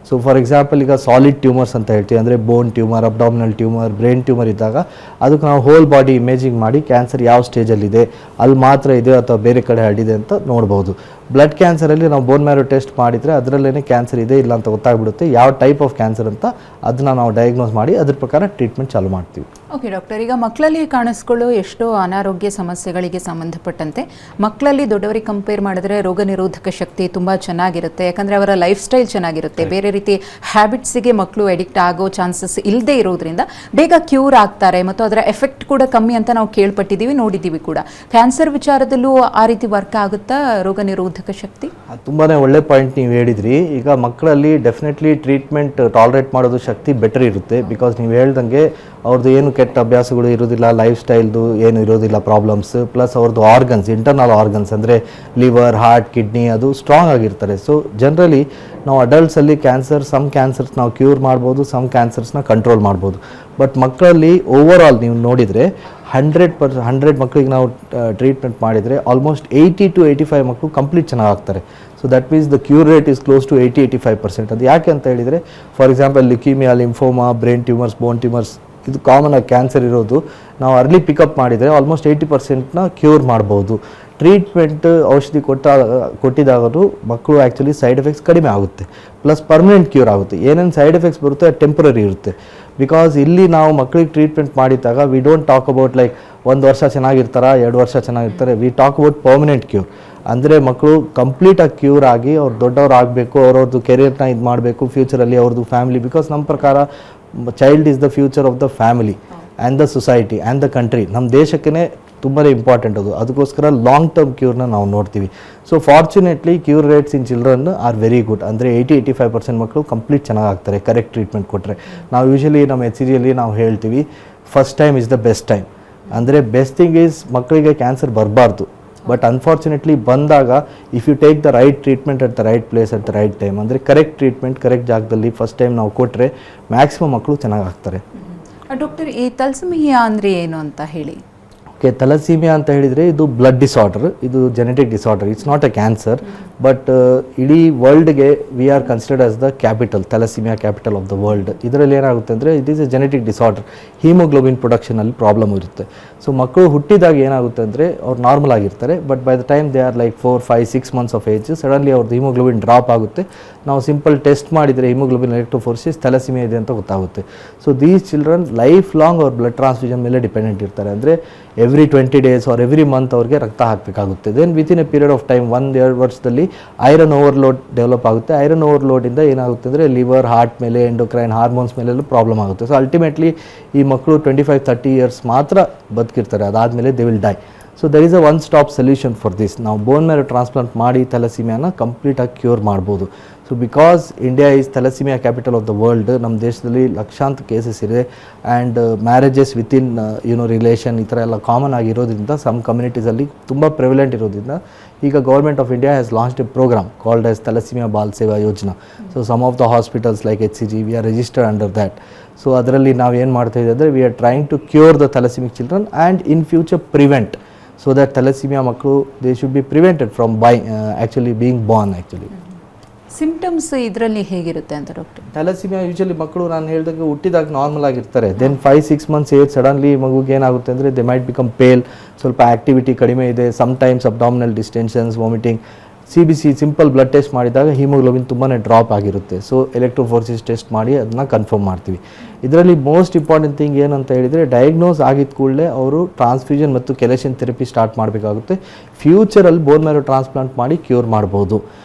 ಸೊ ಫಾರ್ ಎಕ್ಸಾಂಪಲ್ ಈಗ ಸಾಲಿಡ್ ಟ್ಯೂಮರ್ಸ್ ಅಂತ ಹೇಳ್ತೀವಿ, ಅಂದರೆ bone tumour, abdominal tumour, brain tumour ಇದ್ದಾಗ ಅದಕ್ಕೆ ನಾವು ಹೋಲ್ ಬಾಡಿ ಇಮೇಜಿಂಗ್ ಮಾಡಿ ಕ್ಯಾನ್ಸರ್ ಯಾವ ಸ್ಟೇಜಲ್ಲಿದೆ, ಅಲ್ಲಿ ಮಾತ್ರ ಇದೆ ಅಥವಾ ಬೇರೆ ಕಡೆ ಹರಡಿದೆ ಅಂತ ನೋಡ್ಬೋದು. ಬ್ಲಡ್ ಕ್ಯಾನ್ಸರಲ್ಲಿ ನಾವು ಬೋನ್ ಮ್ಯಾರೋ ಟೆಸ್ಟ್ ಮಾಡಿದರೆ ಅದರಲ್ಲೇ ಕ್ಯಾನ್ಸರ್ ಇದೆ ಇಲ್ಲ ಅಂತ ಗೊತ್ತಾಗ್ಬಿಡುತ್ತೆ. ಯಾವ ಟೈಪ್ ಆಫ್ ಕ್ಯಾನ್ಸರ್ ಅಂತ ಅದನ್ನ ನಾವು ಡಯಾಗ್ನೋಸ್ ಮಾಡಿ ಅದ್ರ ಪ್ರಕಾರ ಟ್ರೀಟ್ಮೆಂಟ್ ಚಾಲೂ ಮಾಡ್ತೀವಿ. ಓಕೆ ಡಾಕ್ಟರ್, ಈಗ ಮಕ್ಕಳಲ್ಲಿ ಕಾಣಿಸ್ಕೊಳ್ಳೋ ಎಷ್ಟೋ ಅನಾರೋಗ್ಯ ಸಮಸ್ಯೆಗಳಿಗೆ ಸಂಬಂಧಪಟ್ಟಂತೆ ಮಕ್ಕಳಲ್ಲಿ ದೊಡ್ಡವರಿಗೆ ಕಂಪೇರ್ ಮಾಡಿದ್ರೆ ರೋಗ ನಿರೋಧಕ ಶಕ್ತಿ ತುಂಬ ಚೆನ್ನಾಗಿರುತ್ತೆ. ಯಾಕಂದರೆ ಅವರ ಲೈಫ್ ಸ್ಟೈಲ್ ಚೆನ್ನಾಗಿರುತ್ತೆ. ಬೇರೆ ರೀತಿ ಹ್ಯಾಬಿಟ್ಸಿಗೆ ಮಕ್ಕಳು ಅಡಿಕ್ಟ್ ಆಗೋ ಚಾನ್ಸಸ್ ಇಲ್ಲದೆ ಇರೋದ್ರಿಂದ ಬೇಗ ಕ್ಯೂರ್ ಆಗ್ತಾರೆ ಮತ್ತು ಅದರ ಎಫೆಕ್ಟ್ ಕೂಡ ಕಮ್ಮಿ ಅಂತ ನಾವು ಕೇಳ್ಪಟ್ಟಿದ್ದೀವಿ, ನೋಡಿದ್ದೀವಿ ಕೂಡ. ಕ್ಯಾನ್ಸರ್ ವಿಚಾರದಲ್ಲೂ ಆ ರೀತಿ ವರ್ಕ್ ಆಗುತ್ತಾ ರೋಗ ನಿರೋಧಕ ಶಕ್ತಿ? ತುಂಬಾ ಒಳ್ಳೆ ಪಾಯಿಂಟ್ ನೀವು ಹೇಳಿದ್ರಿ. ಈಗ ಮಕ್ಕಳಲ್ಲಿ ಡೆಫಿನೆಟ್ಲಿ ಟ್ರೀಟ್ಮೆಂಟ್ ಟಾಲರೇಟ್ ಮಾಡೋದು ಶಕ್ತಿ ಬೆಟರ್ ಇರುತ್ತೆ. ಬಿಕಾಸ್ ನೀವು ಹೇಳ್ದಂಗೆ ಅವ್ರದ್ದು ಏನು ಕೆಟ್ಟ ಅಭ್ಯಾಸಗಳು ಇರೋದಿಲ್ಲ, ಲೈಫ್ ಸ್ಟೈಲ್ದು ಏನು ಇರೋದಿಲ್ಲ ಪ್ರಾಬ್ಲಮ್ಸ್, ಪ್ಲಸ್ ಅವ್ರದ್ದು ಆರ್ಗನ್ಸ್, ಇಂಟರ್ನಲ್ ಆರ್ಗನ್ಸ್ ಅಂದರೆ ಲಿವರ್, ಹಾರ್ಟ್, ಕಿಡ್ನಿ ಅದು ಸ್ಟ್ರಾಂಗ್ ಆಗಿರ್ತಾರೆ. ಸೊ ಜನರಲಿ ನಾವು ಅಡಲ್ಟ್ಸಲ್ಲಿ ಸಮ್ ಕ್ಯಾನ್ಸರ್ಸ್ ನಾವು ಕ್ಯೂರ್ ಮಾಡ್ಬೋದು, ಸಮ್ ಕ್ಯಾನ್ಸರ್ಸ್ನ ಕಂಟ್ರೋಲ್ ಮಾಡ್ಬೋದು. ಬಟ್ ಮಕ್ಕಳಲ್ಲಿ ಓವರ್ ಆಲ್ ನೀವು ನೋಡಿದರೆ 100 ಮಕ್ಕಳಿಗೆ ನಾವು ಟ್ರೀಟ್ಮೆಂಟ್ ಮಾಡಿದರೆ ಆಲ್ಮೋಸ್ಟ್ 80 to 85 ಮಕ್ಕಳು ಕಂಪ್ಲೀಟ್ ಚೆನ್ನಾಗಾಗ್ತಾರೆ. So that means the cure rate is close to 80-85%. ಅದು ಯಾಕೆ ಅಂತ ಹೇಳಿದರೆ, for example leukaemia, lymphoma, brain tumours, bone tumours ಇದು ಕಾಮನ್ ಆಗಿ ಕ್ಯಾನ್ಸರ್ ಇರೋದು. ನಾವು ಅರ್ಲಿ ಪಿಕಪ್ ಮಾಡಿದರೆ ಆಲ್ಮೋಸ್ಟ್ 80% ಕ್ಯೂರ್ ಮಾಡ್ಬೋದು. ಟ್ರೀಟ್ಮೆಂಟ್ ಔಷಧಿ ಕೊಟ್ಟಿದಾಗಲೂ ಮಕ್ಕಳು ಆ್ಯಕ್ಚುಲಿ ಸೈಡ್ ಎಫೆಕ್ಟ್ಸ್ ಕಡಿಮೆ ಆಗುತ್ತೆ, ಪ್ಲಸ್ ಪರ್ಮನೆಂಟ್ ಕ್ಯೂರ್ ಆಗುತ್ತೆ. ಏನೇನು ಸೈಡ್ ಎಫೆಕ್ಟ್ಸ್ ಬರುತ್ತೆ ಅದು ಟೆಂಪ್ರರಿ ಇರುತ್ತೆ. ಬಿಕಾಸ್ ಇಲ್ಲಿ ನಾವು ಮಕ್ಕಳಿಗೆ ಟ್ರೀಟ್ಮೆಂಟ್ ಮಾಡಿದಾಗ we don't talk about like 1 ವರ್ಷ ಚೆನ್ನಾಗಿರ್ತಾರ, 2 ವರ್ಷ ಚೆನ್ನಾಗಿರ್ತಾರೆ. We talk about permanent cure. ಅಂದರೆ ಮಕ್ಕಳು ಕಂಪ್ಲೀಟಾಗಿ ಕ್ಯೂರ್ ಆಗಿ ಅವ್ರು ದೊಡ್ಡವ್ರು ಆಗಬೇಕು, ಅವ್ರವ್ರದ್ದು ಕೆರಿಯರ್ನ ಇದು ಮಾಡಬೇಕು ಫ್ಯೂಚರಲ್ಲಿ, ಅವ್ರದ್ದು ಫ್ಯಾಮಿಲಿ. ಬಿಕಾಸ್ ನಮ್ಮ ಪ್ರಕಾರ child is the future of the family and the society and the country. ನಮ್ಮ ದೇಶಕ್ಕೇ ತುಂಬಾ ಇಂಪಾರ್ಟೆಂಟ್ ಅದು. ಅದಕ್ಕೋಸ್ಕರ ಲಾಂಗ್ ಟರ್ಮ್ ಕ್ಯೂರ್ನ ನಾವು ನೋಡ್ತೀವಿ. So fortunately cure rates in children are very good. ಅಂದರೆ 80-85% ಮಕ್ಕಳು ಕಂಪ್ಲೀಟ್ ಚೆನ್ನಾಗಾಗ್ತಾರೆ ಕರೆಕ್ಟ್ ಟ್ರೀಟ್ಮೆಂಟ್ ಕೊಟ್ಟರೆ. ನಾವು ಯೂಶಲಿ ನಮ್ಮ HCGಯಲ್ಲಿ ನಾವು ಹೇಳ್ತೀವಿ first time is the best time. ಅಂದರೆ ಬೆಸ್ಟ್ ಥಿಂಗ್ ಈಸ್ ಮಕ್ಕಳಿಗೆ ಕ್ಯಾನ್ಸರ್ ಬರಬಾರ್ದು, ಬಟ್ ಅನ್ಫಾರ್ಚುನೇಟ್ಲಿ ಬಂದಾಗ if you take the right treatment at the right place at the right time, ಅಂದರೆ ಕರೆಕ್ಟ್ ಟ್ರೀಟ್ಮೆಂಟ್ ಕರೆಕ್ಟ್ ಜಾಗದಲ್ಲಿ ಫಸ್ಟ್ ಟೈಮ್ ನಾವು ಕೊಟ್ಟರೆ ಮ್ಯಾಕ್ಸಿಮಮ್ ಮಕ್ಕಳು ಚೆನ್ನಾಗಾಗ್ತಾರೆ. ಡಾಕ್ಟರ್, ಈ ಥಲಸೆಮಿಯಾ ಅಂದರೆ ಏನು ಅಂತ ಹೇಳಿ. ಓಕೆ, ಥಲಸೀಮಿಯಾ ಅಂತ ಹೇಳಿದರೆ ಇದು ಬ್ಲಡ್ ಡಿಸಾರ್ಡರ್, ಇದು genetic disorder. It's not a cancer, but ಇಡೀ ವರ್ಲ್ಡ್ಗೆ we are considered as the capital, thalassaemia capital of the world. ಇದರಲ್ಲಿ ಏನಾಗುತ್ತೆ ಅಂದರೆ it is a genetic disorder. Haemoglobin ಪ್ರೊಡಕ್ಷನಲ್ಲಿ ಪ್ರಾಬ್ಲಮ್ ಇರುತ್ತೆ. ಸೊ ಮಕ್ಕಳು ಹುಟ್ಟಿದಾಗ ಏನಾಗುತ್ತೆ ಅಂದರೆ ಅವ್ರು ನಾರ್ಮಲ್ ಆಗಿರ್ತಾರೆ, but by the time they are like 4, 5, 6 months of age suddenly ಅವ್ರದ್ದು ಹೀಮೋಗ್ಲೋಬಿನ್ ಡ್ರಾಪ್ ಆಗುತ್ತೆ. ನಾವು ಸಿಂಪಲ್ ಟೆಸ್ಟ್ ಮಾಡಿದರೆ ಹೀಮೋಗ್ಲೋಬಿನ್ ಎಲೆಕ್ಟ್ರೋಫೋರೆಸಿಸ್ ಥಲಸೀಮಿಯಾ ಇದೆ ಅಂತ ಗೊತ್ತಾಗುತ್ತೆ. So these children life long ಅವ್ರ ಬ್ಲಡ್ ಟ್ರಾನ್ಸ್ಫ್ಯೂಷನ್ ಮೇಲೆ ಡಿಪೆಂಡೆಂಟ್ ಇರ್ತಾರೆ. ಅಂದರೆ every 20 days or every month ಅವ್ರಿಗೆ ರಕ್ತ ಹಾಕಬೇಕಾಗುತ್ತೆ. Then within a period of time 1-2 ವರ್ಷದಲ್ಲಿ ಐರನ್ ಓವರ್ಲೋಡ್ ಡೆವಲಪ್ ಆಗುತ್ತೆ. ಐರನ್ ಓವರ್ಲೋಡಿಂದ ಏನಾಗುತ್ತೆ ಅಂದರೆ ಲಿವರ್, ಹಾರ್ಟ್ ಮೇಲೆ, ಎಂಡೋಕ್ರೈನ್, ಹಾರ್ಮೋನ್ಸ್ ಮೇಲೆಲ್ಲ ಪ್ರಾಬ್ಲಮ್ ಆಗುತ್ತೆ. ಸೊ ಅಲ್ಟಿಮೇಟ್ಲಿ ಈ ಮಕ್ಕಳು 25-30 years ಮಾತ್ರ ಬದುಕಿರ್ತಾರೆ, ಅದಾದಮೇಲೆ they will die. So there is a one stop solution for this. ನಾವು ಬೋನ್ ಮ್ಯಾರೋ ಟ್ರಾನ್ಸ್ಪ್ಲಾಂಟ್ ಮಾಡಿ ಥಲಸೀಮಿಯಾನ ಕಂಪ್ಲೀಟಾಗಿ ಕ್ಯೂರ್ ಮಾಡ್ಬೋದು. So because India is thalassemia capital of the world, ನಮ್ಮ ದೇಶದಲ್ಲಿ ಲಕ್ಷಾಂತರ ಕೇಸಸ್ ಇದೆ. ಆ್ಯಂಡ್ ಮ್ಯಾರೇಜಸ್ ವಿತಿನ್ ರಿಲೇಷನ್ ಈ ಥರ ಎಲ್ಲ ಕಾಮನ್ ಆಗಿರೋದ್ರಿಂದ ಸಮ್ ಕಮ್ಯುನಿಟೀಸಲ್ಲಿ ತುಂಬ ಪ್ರಿವಿಲೆಂಟ್ ಇರೋದ್ರಿಂದ ಈಗ government of India has launched a programme called as thalassaemia Bal Seva Yojana. So some of the hospitals like HCG we are registered under that. So ಅದರಲ್ಲಿ ನಾವು ಏನು ಮಾಡ್ತಾ ಇದ್ದೀವಿ ಅಂದರೆ we are trying to cure the thalassaemic children and in future prevent, so that thalassemia ಮಕ್ಕಳು they should be prevented from actually being born actually. Symptoms ಇದರಲ್ಲಿ ಹೇಗಿರುತ್ತೆ ಅಂತ ಡಾಕ್ಟರ್? ಥಲಸೀಮಿಯಾ ಯೂಶಲಿ ಮಕ್ಕಳು ನಾನು ಹೇಳಿದಾಗ ಹುಟ್ಟಿದಾಗ ನಾರ್ಮಲ್ ಆಗಿರ್ತಾರೆ. ದೆನ್ 5-6 months ಏಜ್ ಸಡನ್ಲಿ ಮಗುಗೆ ಏನಾಗುತ್ತೆ ಅಂದರೆ ದೇ ಮೈಟ್ ಬಿಕಮ್ ಪೇಲ್, ಸ್ವಲ್ಪ ಆ್ಯಕ್ಟಿವಿಟಿ ಕಡಿಮೆ ಇದೆ, sometimes abdominal distensions, vomiting. CBC simple blood test ಮಾಡಿದಾಗ ಹೀಮೋಗ್ಲೋಬಿನ್ ತುಂಬಾ ಡ್ರಾಪ್ ಆಗಿರುತ್ತೆ. ಸೊ ಎಲೆಕ್ಟ್ರೋಫೋರೆಸಿಸ್ ಟೆಸ್ಟ್ ಮಾಡಿ ಅದನ್ನ ಕನ್ಫರ್ಮ್ ಮಾಡ್ತೀವಿ. ಇದರಲ್ಲಿ ಮೋಸ್ಟ್ ಇಂಪಾರ್ಟೆಂಟ್ ಥಿಂಗ್ ಏನು ಅಂತ ಹೇಳಿದರೆ ಡಯಾಗ್ನೋಸ್ ಆಗಿದ್ದ ಕೂಡಲೇ ಅವರು ಟ್ರಾನ್ಸ್ಫ್ಯೂಷನ್ ಮತ್ತು ಕೆಲೆಷನ್ ಥೆರಪಿ ಸ್ಟಾರ್ಟ್ ಮಾಡಬೇಕಾಗುತ್ತೆ. ಫ್ಯೂಚರಲ್ಲಿ ಬೋನ್ ಮ್ಯಾರೋ ಟ್ರಾನ್ಸ್ಪ್ಲಾಂಟ್ ಮಾಡಿ ಕ್ಯೂರ್ ಮಾಡ್ಬೋದು.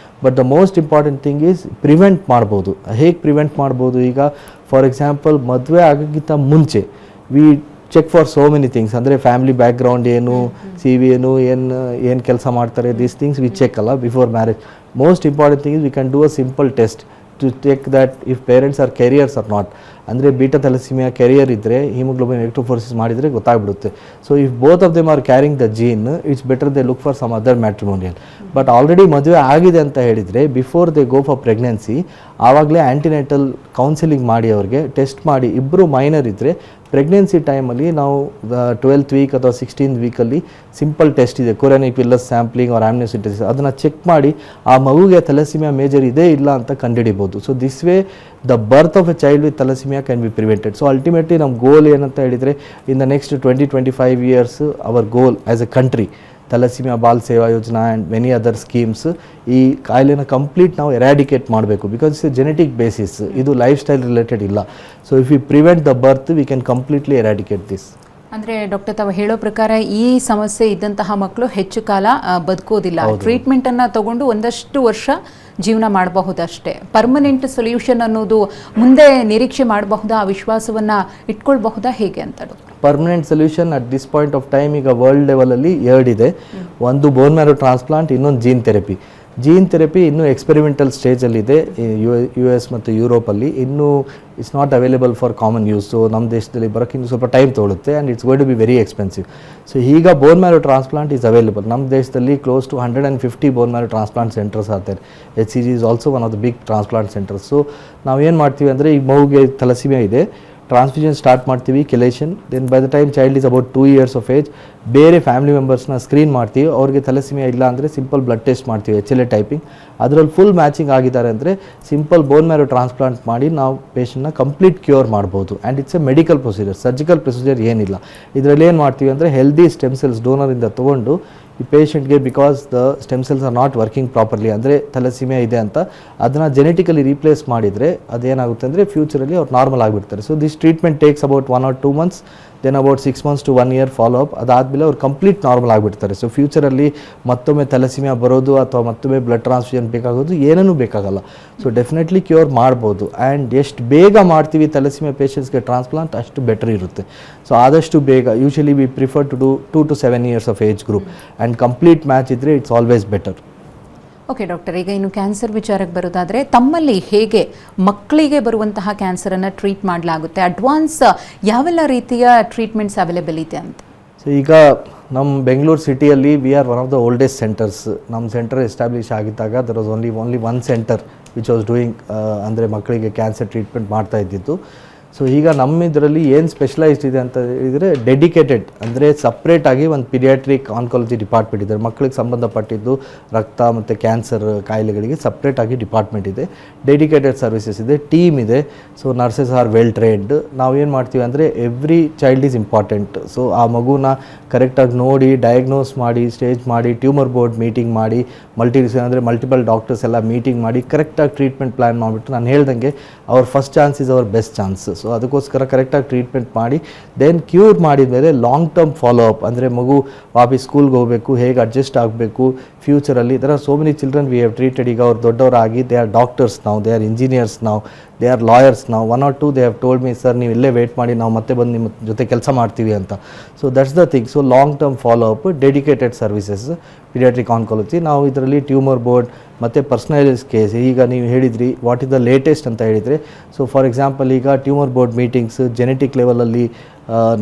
But the most important thing is prevent ಮಾಡ್ಬೋದು. ಹೇಗೆ ಪ್ರಿವೆಂಟ್ ಮಾಡ್ಬೋದು? ಈಗ ಫಾರ್ ಎಕ್ಸಾಂಪಲ್ ಮದುವೆ ಆಗೋಕ್ಕಿಂತ ಮುಂಚೆ we check for so many things. ಅಂದರೆ ಫ್ಯಾಮಿಲಿ ಬ್ಯಾಕ್ಗ್ರೌಂಡ್ ಏನು, CV ಏನು ಕೆಲಸ ಮಾಡ್ತಾರೆ, ದೀಸ್ ಥಿಂಗ್ಸ್ ವಿ ಚೆಕ್ ಅಲ್ಲ before marriage. Most important thing is we can do a simple test to check that if parents are carriers or not. ಅಂದರೆ ಬೀಟಾ ಥಲಸೀಮಿಯಾ ಕೆರಿಯರ್ ಇದ್ದರೆ ಹೀಮೋಗ್ಲೋಬಿನ್ ಎಲೆಕ್ಟ್ರೋಫೋರೆಸಿಸ್ ಮಾಡಿದರೆ ಗೊತ್ತಾಗ್ಬಿಡುತ್ತೆ. So if both of them are carrying the gene, it's better they look for some other matrimonial. But already ಮದುವೆ ಆಗಿದೆ ಅಂತ ಹೇಳಿದರೆ before they go for pregnancy ಆವಾಗಲೇ ಆ್ಯಂಟಿನೆಟಲ್ ಕೌನ್ಸಿಲಿಂಗ್ ಮಾಡಿ ಅವ್ರಿಗೆ ಟೆಸ್ಟ್ ಮಾಡಿ, ಇಬ್ಬರು ಮೈನರ್ ಇದ್ದರೆ ಪ್ರೆಗ್ನೆನ್ಸಿ ಟೈಮಲ್ಲಿ ನಾವು 12th week ಅಥವಾ 16th weekಲ್ಲಿ ಸಿಂಪಲ್ ಟೆಸ್ಟ್ ಇದೆ, ಕೊರಿಯಾನಿಕ್ ವಿಲ್ಲಸ್ ಸ್ಯಾಂಪ್ಲಿಂಗ್ ಆರ್ ಆಮ್ನಿಯೋಸೆಂಟೆಸಿಸ್, ಅದನ್ನು ಚೆಕ್ ಮಾಡಿ ಆ ಮಗುಗೆ ಥಲಸೀಮಿಯಾ ಮೇಜರ್ ಇದೆ ಇಲ್ಲ ಅಂತ ಕಂಡುಹಿಡಿಬೋದು. So this way the birth of a child with thalassemia can be prevented. So ultimately ನಮ್ಮ ಗೋಲ್ ಏನಂತ ಹೇಳಿದರೆ in the next 20-25 years our goal as a country thalassemia Bal Seva Yojana and many other schemes ಈ ಕಾಯಿಲೆನ ಕಂಪ್ಲೀಟ್ ನಾವು ಎರಾಡಿಕೇಟ್ ಮಾಡಬೇಕು. Because it's a genetic basis, ಇದು ಲೈಫ್ ಸ್ಟೈಲ್ ರಿಲೇಟೆಡ್ ಇಲ್ಲ. So if you prevent the birth we can completely eradicate this. ಅಂದರೆ ಡಾಕ್ಟರ್ ತಾವು ಹೇಳೋ ಪ್ರಕಾರ ಈ ಸಮಸ್ಯೆ ಇದ್ದಂತಹ ಮಕ್ಕಳು ಹೆಚ್ಚು ಕಾಲ ಬದುಕೋದಿಲ್ಲ. ಟ್ರೀಟ್ಮೆಂಟನ್ನು ತಗೊಂಡು ಒಂದಷ್ಟು ವರ್ಷ ಜೀವನ ಮಾಡಬಹುದಷ್ಟೇ. ಪರ್ಮನೆಂಟ್ ಸೊಲ್ಯೂಷನ್ ಅನ್ನೋದು ಮುಂದೆ ನಿರೀಕ್ಷೆ ಮಾಡಬಹುದಾ? ಆ ವಿಶ್ವಾಸವನ್ನು ಇಟ್ಕೊಳ್ಬಹುದಾ ಹೇಗೆ ಅಂತ doctor? Permanent solution at this point of time ಈಗ ವರ್ಲ್ಡ್ ಲೆವೆಲಲ್ಲಿ 2 ಇದೆ. ಒಂದು ಬೋನ್ ಮ್ಯಾರೋ ಟ್ರಾನ್ಸ್ಪ್ಲಾಂಟ್, ಇನ್ನೊಂದು ಜೀನ್ ಥೆರಪಿ. ಜೀನ್ ಥೆರಪಿ ಇನ್ನೂ ಎಕ್ಸ್ಪೆರಿಮೆಂಟಲ್ ಸ್ಟೇಜಲ್ಲಿದೆ US ಮತ್ತು ಯುರೋಪಲ್ಲಿ. ಇನ್ನೂ it's not available for common use. So ನಮ್ಮ ದೇಶದಲ್ಲಿ ಬರೋಕ್ಕೆ ಇನ್ನೂ ಸ್ವಲ್ಪ ಟೈಮ್ ತೊಗೊಳುತ್ತೆ and it's going to be very expensive. So ಈಗ bone marrow transplant is available. ನಮ್ಮ ದೇಶದಲ್ಲಿ close to 150 bone marrow transplant centres ಆಗ್ತಾರೆ. HCG is also one of the big transplant centres. So ನಾವೇನು ಮಾಡ್ತೀವಿ ಅಂದರೆ ಈಗ ಮಗುಗೆ ಥಲಸೀಮಿಯಾ ಇದೆ, ಟ್ರಾನ್ಸ್ಫ್ಯೂಷನ್ ಸ್ಟಾರ್ಟ್ ಮಾಡ್ತೀವಿ, chelation, then by the time child is about 2 years of age ಬೇರೆ ಫ್ಯಾಮಿಲಿ ಮೆಂಬರ್ಸ್ನ ಸ್ಕ್ರೀನ್ ಮಾಡ್ತೀವಿ. ಅವ್ರಿಗೆ ಥಲಸಿಮಿಯಾ ಇಲ್ಲ ಅಂದರೆ ಸಿಂಪಲ್ ಬ್ಲಡ್ ಟೆಸ್ಟ್ ಮಾಡ್ತೀವಿ, HLA ಟೈಪಿಂಗ್. ಅದರಲ್ಲಿ ಫುಲ್ ಮ್ಯಾಚಿಂಗ್ ಆಗಿದ್ದಾರೆ ಅಂದರೆ ಸಿಂಪಲ್ ಬೋನ್ ಮ್ಯಾರೋ ಟ್ರಾನ್ಸ್ಪ್ಲಾಂಟ್ ಮಾಡಿ ನಾವು ಪೇಷಂಟ್ನ ಕಂಪ್ಲೀಟ್ ಕ್ಯೂರ್ ಮಾಡ್ಬೋದು. And it's a medical procedure, surgical procedure ಏನಿಲ್ಲ. ಇದರಲ್ಲಿ ಏನು ಮಾಡ್ತೀವಿ ಅಂದರೆ ಹೆಲ್ದಿ ಸ್ಟೆಮ್ ಸೆಲ್ಸ್ ಡೋನರಿಂದ ತೊಗೊಂಡು ಈ ಪೇಷಂಟ್ಗೆ, because the stem cells R not working properly, ಅಂದರೆ ಥಲಸಿಮಿಯಾ ಇದೆ ಅಂತ ಅದನ್ನು ಜೆನೆಟಿಕಲಿ ರೀಪ್ಲೇಸ್ ಮಾಡಿದರೆ ಅದೇನಾಗುತ್ತೆ ಅಂದರೆ ಫ್ಯೂಚರಲ್ಲಿ ಅವ್ರು ನಾರ್ಮಲ್ ಆಗಿಬಿಡ್ತಾರೆ. So this treatment takes about 1 or 2 months, then about 6 months to 1 year follow up. ಅದಾದಮೇಲೆ ಅವ್ರು ಕಂಪ್ಲೀಟ್ ನಾರ್ಮಲ್ ಆಗಿಬಿಡ್ತಾರೆ. ಸೊ ಫ್ಯೂಚರಲ್ಲಿ ಮತ್ತೊಮ್ಮೆ ಥಲಸಿಮಿಯಾ ಬರೋದು ಅಥವಾ ಮತ್ತೊಮ್ಮೆ ಬ್ಲಡ್ ಟ್ರಾನ್ಸ್ಫ್ಯೂಷನ್ ಬೇಕಾಗೋದು ಏನೂ ಬೇಕಾಗಲ್ಲ. ಸೊ ಡೆಫಿನೆಟ್ಲಿ ಕ್ಯೂರ್ ಮಾಡ್ಬೋದು. ಆ್ಯಂಡ್ ಎಷ್ಟು ಬೇಗ ಮಾಡ್ತೀವಿ ಥಲಸಿಮಿಯಾ ಪೇಷಂಟ್ಸ್ಗೆ ಟ್ರಾನ್ಸ್ಪ್ಲಾಂಟ್ ಅಷ್ಟು ಬೆಟರ್ ಇರುತ್ತೆ. ಸೊ ಆದಷ್ಟು ಬೇಗ, usually we prefer to do 2 to 7 years of age group and complete match ಇದ್ದರೆ it's always better. Okay doctor, ಈಗ ಇನ್ನು ಕ್ಯಾನ್ಸರ್ ವಿಚಾರಕ್ಕೆ ಬರೋದಾದರೆ ತಮ್ಮಲ್ಲಿ ಹೇಗೆ ಮಕ್ಕಳಿಗೆ ಬರುವಂತಹ ಕ್ಯಾನ್ಸರನ್ನು ಟ್ರೀಟ್ ಮಾಡಲಾಗುತ್ತೆ? ಅಡ್ವಾನ್ಸ್ ಯಾವೆಲ್ಲ ರೀತಿಯ ಟ್ರೀಟ್ಮೆಂಟ್ಸ್ ಅವೈಲೇಬಲ್ ಇದೆ ಅಂತ? ಸೊ ಈಗ ನಮ್ಮ ಬೆಂಗಳೂರು ಸಿಟಿಯಲ್ಲಿ we are one of the oldest centres. ನಮ್ಮ ಸೆಂಟರ್ ಎಸ್ಟಾಬ್ಲಿಷ್ ಆಗಿದ್ದಾಗ there was only 1 center which was doing ಅಂದರೆ ಮಕ್ಕಳಿಗೆ ಕ್ಯಾನ್ಸರ್ ಟ್ರೀಟ್ಮೆಂಟ್ ಮಾಡ್ತಾ ಇದ್ದಿದ್ದು. ಸೊ ಈಗ ನಮ್ಮ ಇದರಲ್ಲಿ ಏನು ಸ್ಪೆಷಲೈಸ್ಡ್ ಇದೆ ಅಂತ ಹೇಳಿದರೆ ಡೆಡಿಕೇಟೆಡ್, ಅಂದರೆ ಸಪ್ರೇಟಾಗಿ ಒಂದು ಪಿಡಿಯಾಟ್ರಿಕ್ ಆನ್ಕಾಲಜಿ ಡಿಪಾರ್ಟ್ಮೆಂಟ್ ಇದೆ. ಮಕ್ಕಳಿಗೆ ಸಂಬಂಧಪಟ್ಟಿದ್ದು ರಕ್ತ ಮತ್ತು ಕ್ಯಾನ್ಸರ್ ಕಾಯಿಲೆಗಳಿಗೆ ಸಪ್ರೇಟಾಗಿ ಡಿಪಾರ್ಟ್ಮೆಂಟ್ ಇದೆ, ಡೆಡಿಕೇಟೆಡ್ ಸರ್ವಿಸಸ್ ಇದೆ, ಟೀಮ್ ಇದೆ. So nurses R well trained. ನಾವು ಏನು ಮಾಡ್ತೀವಿ ಅಂದರೆ every child is important. So ಆ ಮಗುನ ಕರೆಕ್ಟಾಗಿ ನೋಡಿ ಡಯಾಗ್ನೋಸ್ ಮಾಡಿ ಸ್ಟೇಜ್ ಮಾಡಿ ಟ್ಯೂಮರ್ ಬೋರ್ಡ್ ಮೀಟಿಂಗ್ ಮಾಡಿ ಅಂದರೆ ಮಲ್ಟಿಪಲ್ ಡಾಕ್ಟರ್ಸ್ ಎಲ್ಲ ಮೀಟಿಂಗ್ ಮಾಡಿ ಕರೆಕ್ಟಾಗಿ ಟ್ರೀಟ್ಮೆಂಟ್ ಪ್ಲ್ಯಾನ್ ಮಾಡಿಬಿಟ್ಟು ನಾನು ಹೇಳ್ದಂಗೆ ಅವ್ರ first chance is our best chance. So ಅದಕ್ಕೋಸ್ಕರ ಕರೆಕ್ಟಾಗಿ ಟ್ರೀಟ್ಮೆಂಟ್ ಮಾಡಿ ದೆನ್ ಕ್ಯೂರ್ ಮಾಡಿದ ಮೇಲೆ ಲಾಂಗ್ ಟರ್ಮ್ ಫಾಲೋ ಅಪ್, ಅಂದರೆ ಮಗು ವಾಪಸ್ ಸ್ಕೂಲ್ಗೆ ಹೋಗಬೇಕು, ಹೇಗೆ ಅಡ್ಜಸ್ಟ್ ಆಗಬೇಕು ಫ್ಯೂಚರಲ್ಲಿ. ಇದರ so many children we have treated. ಈಗ ಅವ್ರು ದೊಡ್ಡವರಾಗಿ ದೇ ಆರ್ ಡಾಕ್ಟರ್ಸ್ ನಾವು, ದೇ ಆರ್ ಇಂಜಿನಿಯರ್ಸ್ ನಾವು, ದೇ ಆರ್ ಲಾಯರ್ಸ್ ನಾವು. 1 or 2 they have told me, sir ನೀವು ಇಲ್ಲೇ ವೇಟ್ ಮಾಡಿ, ನಾವು ಮತ್ತೆ ಬಂದು ನಿಮ್ಮ ಜೊತೆ ಕೆಲಸ ಮಾಡ್ತೀವಿ ಅಂತ. So that's the thing. So long term follow up, dedicated services, paediatric oncology. ನಾವು ಇದರಲ್ಲಿ ಟ್ಯೂಮರ್ ಬೋರ್ಡ್ ಮತ್ತು ಪರ್ಸನಲೈಸ್ ಕೇಸ್, ಈಗ ನೀವು ಹೇಳಿದ್ರಿ ವಾಟ್ ಇಸ್ ದ ಲೇಟೆಸ್ಟ್ ಅಂತ ಹೇಳಿದರೆ, ಸೊ ಫಾರ್ ಎಕ್ಸಾಂಪಲ್ ಈಗ ಟ್ಯೂಮರ್ ಬೋರ್ಡ್ ಮೀಟಿಂಗ್ಸ್ ಜೆನೆಟಿಕ್ ಲೆವೆಲಲ್ಲಿ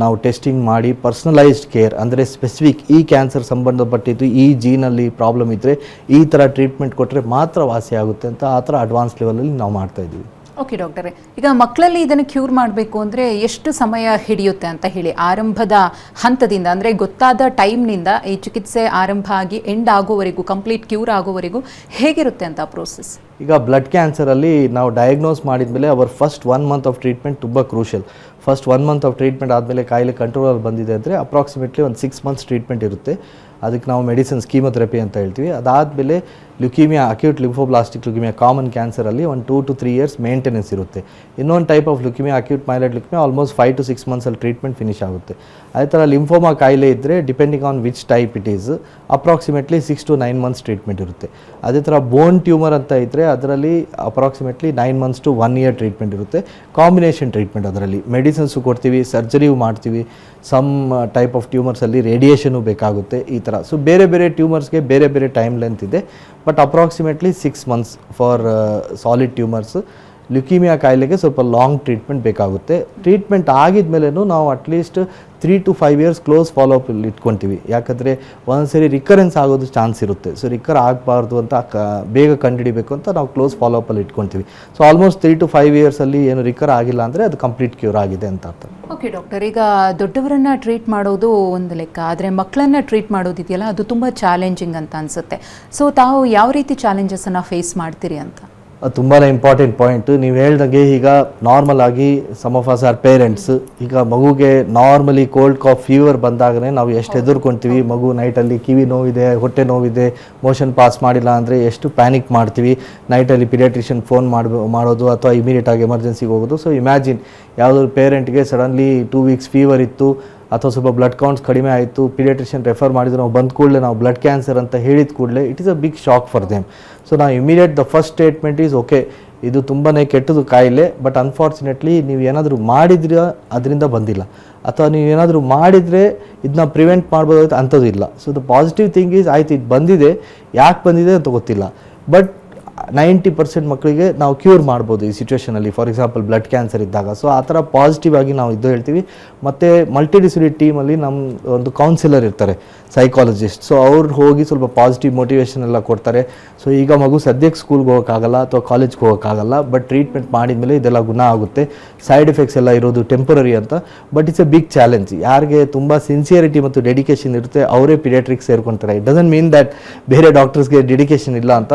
ನಾವು ಟೆಸ್ಟಿಂಗ್ ಮಾಡಿ ಪರ್ಸನಲೈಸ್ಡ್ ಕೇರ್, ಅಂದರೆ ಸ್ಪೆಸಿಫಿಕ್ ಈ ಕ್ಯಾನ್ಸರ್ ಸಂಬಂಧಪಟ್ಟಿದ್ದು ಈ ಜೀನಲ್ಲಿ ಪ್ರಾಬ್ಲಮ್ ಇದ್ದರೆ ಈ ಥರ ಟ್ರೀಟ್ಮೆಂಟ್ ಕೊಟ್ಟರೆ ಮಾತ್ರ ವಾಸಿ ಆಗುತ್ತೆ ಅಂತ ಆ ಥರ ಅಡ್ವಾನ್ಸ್ ಲೆವೆಲಲ್ಲಿ ನಾವು ಮಾಡ್ತಾಯಿದ್ದೀವಿ. ಓಕೆ ಡಾಕ್ಟರೇ, ಈಗ ಮಕ್ಕಳಲ್ಲಿ ಇದನ್ನು ಕ್ಯೂರ್ ಮಾಡಬೇಕು ಅಂದರೆ ಎಷ್ಟು ಸಮಯ ಹಿಡಿಯುತ್ತೆ ಅಂತ ಹೇಳಿ, ಆರಂಭದ ಹಂತದಿಂದ ಅಂದರೆ ಗೊತ್ತಾದ ಟೈಮ್ನಿಂದ ಈ ಚಿಕಿತ್ಸೆ ಆರಂಭ ಆಗಿ ಎಂಡ್ ಆಗೋವರೆಗೂ, ಕಂಪ್ಲೀಟ್ ಕ್ಯೂರ್ ಆಗೋವರೆಗೂ ಹೇಗಿರುತ್ತೆ ಅಂತ ಪ್ರೋಸೆಸ್? ಈಗ ಬ್ಲಡ್ ಕ್ಯಾನ್ಸರಲ್ಲಿ ನಾವು ಡಯಾಗ್ನೋಸ್ ಮಾಡಿದ ಮೇಲೆ our first 1 month of treatment ತುಂಬ crucial. First 1 month of treatment ಆದಮೇಲೆ ಕಾಯಿಲೆ ಕಂಟ್ರೋಲಲ್ಲಿ ಬಂದಿದೆ ಅಂದರೆ ಅಪ್ರಾಕ್ಸಿಮೇಟ್ಲಿ ಒಂದು 6 months ಟ್ರೀಟ್ಮೆಂಟ್ ಇರುತ್ತೆ. ಅದಕ್ಕೆ ನಾವು ಮೆಡಿಸಿನ್ಸ್ ಕೀಮೊಥೆರಪಿ ಅಂತ ಹೇಳ್ತೀವಿ. ಅದಾದಮೇಲೆ leukaemia, acute lymphoblastic leukaemia common ಕ್ಯಾನ್ಸರಲ್ಲಿ ಒಂದು 2 to 3 years ಮೇಂಟೆನೆನ್ಸ್ ಇರುತ್ತೆ. ಇನ್ನೊಂದು type of leukaemia, acute myeloid leukaemia, almost 5 to 6 months ಅಲ್ಲಿ ಟ್ರೀಟ್ಮೆಂಟ್ ಫಿನಿಶ್ ಆಗುತ್ತೆ. ಅದೇ ಥರ ಲಿಂಫೋಮಾ ಕಾಯಿಲೆ ಇದ್ದರೆ depending on which type it is approximately 6 to 9 months treatment ಇರುತ್ತೆ. ಅದೇ ಥರ ಬೋನ್ ಟ್ಯೂಮರ್ ಅಂತ ಇದ್ದರೆ ಅದರಲ್ಲಿ approximately 9 months to 1 year treatment ಇರುತ್ತೆ. ಕಾಂಬಿನೇಷನ್ ಟ್ರೀಟ್ಮೆಂಟ್, ಅದರಲ್ಲಿ ಮೆಡಿಸಿನ್ಸು ಕೊಡ್ತೀವಿ, ಸರ್ಜರಿಯೂ ಮಾಡ್ತೀವಿ, ಸಮ್ ಟೈಪ್ ಆಫ್ ಟ್ಯೂಮರ್ಸಲ್ಲಿ ರೇಡಿಯೇಷನು ಬೇಕಾಗುತ್ತೆ, ಈ ಥರ. ಸೊ ಬೇರೆ ಬೇರೆ ಟ್ಯೂಮರ್ಸ್ಗೆ ಬೇರೆ ಬೇರೆ ಟೈಮ್ ಲೆಂತ್ ಇದೆ, but approximately 6 months for solid tumours. Leukaemia ಕಾಯಿಲೆಗೆ ಸ್ವಲ್ಪ ಲಾಂಗ್ ಟ್ರೀಟ್ಮೆಂಟ್ ಬೇಕಾಗುತ್ತೆ. ಟ್ರೀಟ್ಮೆಂಟ್ ಆಗಿದ ಮೇಲೂ ನಾವು ಅಟ್ಲೀಸ್ಟ್ 3 to 5 years ಕ್ಲೋಸ್ ಫಾಲೋಅಪಲ್ಲಿ ಇಟ್ಕೊತೀವಿ. ಯಾಕಂದರೆ ಒಂದೊಂದ್ಸರಿ ರಿಕರೆನ್ಸ್ ಆಗೋದು ಚಾನ್ಸ್ ಇರುತ್ತೆ. ಸೊ ರಿಕರ್ ಆಗಬಾರ್ದು ಅಂತ ಬೇಗ ಕಂಡುಹಿಡಿಬೇಕು ಅಂತ ನಾವು ಕ್ಲೋಸ್ ಫಾಲೋಅಪಲ್ಲಿ ಇಟ್ಕೊತೀವಿ. ಸೊ ಆಲ್ಮೋಸ್ಟ್ 3 to 5 years ಏನು ರಿಕರ್ ಆಗಿಲ್ಲ ಅಂದರೆ ಅದು ಕಂಪ್ಲೀಟ್ ಕ್ಯೂರ್ ಆಗಿದೆ ಅಂತ ಅರ್ಥ. ಓಕೆ ಡಾಕ್ಟರ್, ಈಗ ದೊಡ್ಡವರನ್ನ ಟ್ರೀಟ್ ಮಾಡೋದು ಒಂದು ಲೆಕ್ಕ, ಆದರೆ ಮಕ್ಕಳನ್ನ ಟ್ರೀಟ್ ಮಾಡೋದಿದೆಯಲ್ಲ ಅದು ತುಂಬ ಚಾಲೆಂಜಿಂಗ್ ಅಂತ ಅನಿಸುತ್ತೆ. ಸೊ ತಾವು ಯಾವ ರೀತಿ ಚಾಲೆಂಜಸನ್ನು ಫೇಸ್ ಮಾಡ್ತೀರಿ ಅಂತ? ಅದು ತುಂಬಾ ಇಂಪಾರ್ಟೆಂಟ್ ಪಾಯಿಂಟ್. ನೀವು ಹೇಳ್ದಂಗೆ ಈಗ ನಾರ್ಮಲ್ ಆಗಿ some of us are parents, ಈಗ ಮಗುಗೆ ನಾರ್ಮಲಿ ಕೋಲ್ಡ್ ಕಾಫ್ ಫೀವರ್ ಬಂದಾಗಲೇ ನಾವು ಎಷ್ಟು ಹೆದರ್ಕೊಳ್ತೀವಿ. ಮಗು ನೈಟಲ್ಲಿ ಕಿವಿ ನೋವಿದೆ, ಹೊಟ್ಟೆ ನೋವಿದೆ, ಮೋಷನ್ ಪಾಸ್ ಮಾಡಿಲ್ಲ ಅಂದರೆ ಎಷ್ಟು ಪ್ಯಾನಿಕ್ ಮಾಡ್ತೀವಿ. ನೈಟಲ್ಲಿ ಪಿಡಿಯಾಟ್ರಿಷಿಯನ್ ಫೋನ್ ಮಾಡೋದು ಅಥವಾ ಇಮಿಡಿಯೇಟಾಗಿ ಎಮರ್ಜೆನ್ಸಿಗೆ ಹೋಗೋದು. ಸೊ ಇಮ್ಯಾಜಿನ್ ಯಾವುದಾದ್ರು ಪೇರೆಂಟ್ಗೆ ಸಡನ್ಲಿ 2 weeks ಫೀವರ್ ಇತ್ತು ಅಥವಾ ಸ್ವಲ್ಪ ಬ್ಲಡ್ ಕೌಂಟ್ಸ್ ಕಡಿಮೆ ಆಯಿತು, ಪಿಡಿಯಾಟ್ರಿಷಿಯನ್ ರೆಫರ್ ಮಾಡಿದ್ರು, ನಾವು ಬಂದ ಕೂಡಲೇ ನಾವು ಬ್ಲಡ್ ಕ್ಯಾನ್ಸರ್ ಅಂತ ಹೇಳಿದ ಕೂಡಲೇ it is a big shock for them. So ನಾವು immediate the first statement is okay, ಇದು ತುಂಬಾ ಕೆಟ್ಟದು ಕಾಯಿಲೆ, ಬಟ್ ಅನ್ಫಾರ್ಚುನೇಟ್ಲಿ ನೀವು ಏನಾದರೂ ಮಾಡಿದ್ರೆ ಅದರಿಂದ ಬಂದಿಲ್ಲ, ಅಥವಾ ನೀವು ಏನಾದರೂ ಮಾಡಿದರೆ ಇದನ್ನ ಪ್ರಿವೆಂಟ್ ಮಾಡ್ಬೋದು ಅಂಥದ್ದು ಇಲ್ಲ. So the positive thing is ಆಯ್ತು, ಇದು ಬಂದಿದೆ, ಯಾಕೆ ಬಂದಿದೆ ಅಂತ ಗೊತ್ತಿಲ್ಲ, ಬಟ್ 90% ಮಕ್ಕಳಿಗೆ ನಾವು ಕ್ಯೂರ್ ಮಾಡ್ಬೋದು ಈ ಸಿಚುವೇಷನಲ್ಲಿ. ಫಾರ್ ಎಕ್ಸಾಂಪಲ್ ಬ್ಲಡ್ ಕ್ಯಾನ್ಸರ್ ಇದ್ದಾಗ. ಸೊ ಆ ಥರ ಪಾಸಿಟಿವ್ ಆಗಿ ನಾವು ಇದು ಹೇಳ್ತೀವಿ. ಮತ್ತು ಮಲ್ಟಿಡಿಸಿಪ್ಲಿನರಿ ಟೀಮಲ್ಲಿ ನಮ್ಮ ಒಂದು ಕೌನ್ಸಿಲರ್ ಇರ್ತಾರೆ, ಸೈಕಾಲಜಿಸ್ಟ್. ಸೊ ಅವ್ರು ಹೋಗಿ ಸ್ವಲ್ಪ ಪಾಸಿಟಿವ್ ಮೋಟಿವೇಶನ್ ಎಲ್ಲ ಕೊಡ್ತಾರೆ. ಸೊ ಈಗ ಮಗು ಸದ್ಯಕ್ಕೆ ಸ್ಕೂಲ್ಗೆ ಹೋಗೋಕ್ಕಾಗಲ್ಲ ಅಥವಾ ಕಾಲೇಜ್ಗೆ ಹೋಗೋಕ್ಕಾಗಲ್ಲ, ಬಟ್ ಟ್ರೀಟ್ಮೆಂಟ್ ಮಾಡಿದ್ಮೇಲೆ ಇದೆಲ್ಲ ಗುಣ ಆಗುತ್ತೆ. ಸೈಡ್ ಎಫೆಕ್ಟ್ಸ್ ಎಲ್ಲ ಇರೋದು ಟೆಂಪರರಿ ಅಂತ. But it's a big challenge. ಯಾರಿಗೆ ತುಂಬ ಸಿನ್ಸಿಯರಿಟಿ ಮತ್ತು ಡೆಡಿಕೇಶನ್ ಇರುತ್ತೆ ಅವರೇ ಪಿಡಿಯಾಟ್ರಿಕ್ಸ್ ಸೇರ್ಕೊಳ್ತಾರೆ. ಇಟ್ ಡಸಂಟ್ ಮೀನ್ ದ್ಯಾಟ್ ಬೇರೆ ಡಾಕ್ಟರ್ಸ್ಗೆ ಡೆಡಿಕೇಶನ್ ಇಲ್ಲ ಅಂತ,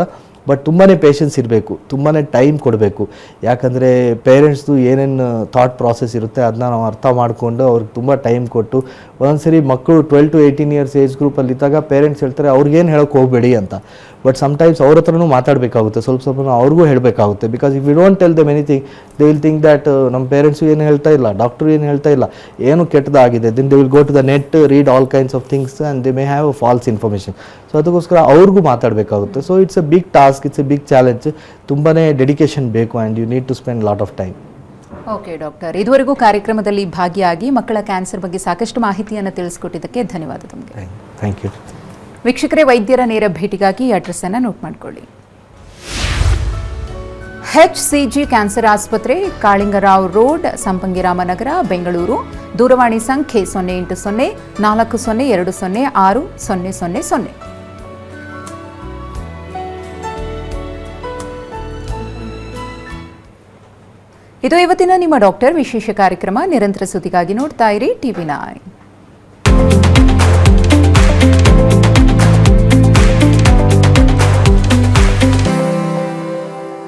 ಬಟ್ ತುಂಬಾ ಪೇಷನ್ಸ್ ಇರಬೇಕು, ತುಂಬಾ ಟೈಮ್ ಕೊಡಬೇಕು. ಯಾಕಂದರೆ ಪೇರೆಂಟ್ಸ್ದು ಏನೇನು ಥಾಟ್ ಪ್ರಾಸೆಸ್ ಇರುತ್ತೆ ಅದನ್ನ ನಾವು ಅರ್ಥ ಮಾಡಿಕೊಂಡು ಅವ್ರಿಗೆ ತುಂಬ ಟೈಮ್ ಕೊಟ್ಟು, ಒಂದೊಂದ್ಸರಿ ಮಕ್ಕಳು 12 to 18 ಇಯರ್ಸ್ ಏಜ್ ಗ್ರೂಪಲ್ಲಿ ಇದ್ದಾಗ ಪೇರೆಂಟ್ಸ್ ಹೇಳ್ತಾರೆ ಅವ್ರಿಗೇನು ಹೇಳೋಕ್ಕೆ ಹೋಗಬೇಡಿ ಅಂತ. ಬಟ್ ಸಮ್ಟೈಮ್ಸ್ ಅವ್ರ ಹತ್ರನೂ ಮಾತಾಡಬೇಕಾಗುತ್ತೆ, ಸ್ವಲ್ಪ ಅವ್ರಿಗೂ ಹೇಳಬೇಕಾಗುತ್ತೆ. Because if you don't tell them anything, they will think that ನಮ್ಮ ಪೇರೆಂಟ್ಸು ಏನು ಹೇಳ್ತಾ ಇಲ್ಲ, ಡಾಕ್ಟ್ರು ಏನು ಹೇಳ್ತಾ ಇಲ್ಲ, ಏನು ಕೆಟ್ಟದಾಗಿದೆ, then they will go to the net, read all kinds of things and they may have false information. So ಅದಕ್ಕೋಸ್ಕರ ಅವ್ರಿಗೂ ಮಾತಾಡಬೇಕಾಗುತ್ತೆ. So it's a big task, it's a big challenge. ತುಂಬಾ ಡೆಡಿಕೇಶನ್ ಬೇಕು and you need to spend lot of time. Okay doctor, ಇದುವರೆಗೂ ಕಾರ್ಯಕ್ರಮದಲ್ಲಿ ಭಾಗಿಯಾಗಿ ಮಕ್ಕಳ ಕ್ಯಾನ್ಸರ್ ಬಗ್ಗೆ ಸಾಕಷ್ಟು ಮಾಹಿತಿಯನ್ನು ತಿಳಿಸ್ಕೊಟ್ಟಿದ್ದಕ್ಕೆ ಧನ್ಯವಾದ ತಮಗೆ. Thank you. ವೀಕ್ಷಕರೇ, ವೈದ್ಯರ ನೇರ ಭೇಟಿಗಾಗಿ ಅಡ್ರೆಸ್ ಅನ್ನು ನೋಟ್ ಮಾಡಿಕೊಳ್ಳಿ. HCG ಕ್ಯಾನ್ಸರ್ ಆಸ್ಪತ್ರೆ, ಕಾಳಿಂಗರಾವ್ ರೋಡ್, ಸಂಪಂಗಿರಾಮನಗರ, ಬೆಂಗಳೂರು. ದೂರವಾಣಿ ಸಂಖ್ಯೆ 080 4020 6000. ಇದು ಇವತ್ತಿನ ನಿಮ್ಮ ಡಾಕ್ಟರ್ ವಿಶೇಷ ಕಾರ್ಯಕ್ರಮ. ನಿರಂತರ ಸುದ್ದಿಗಾಗಿ ನೋಡ್ತಾ ಇರಿ TV9.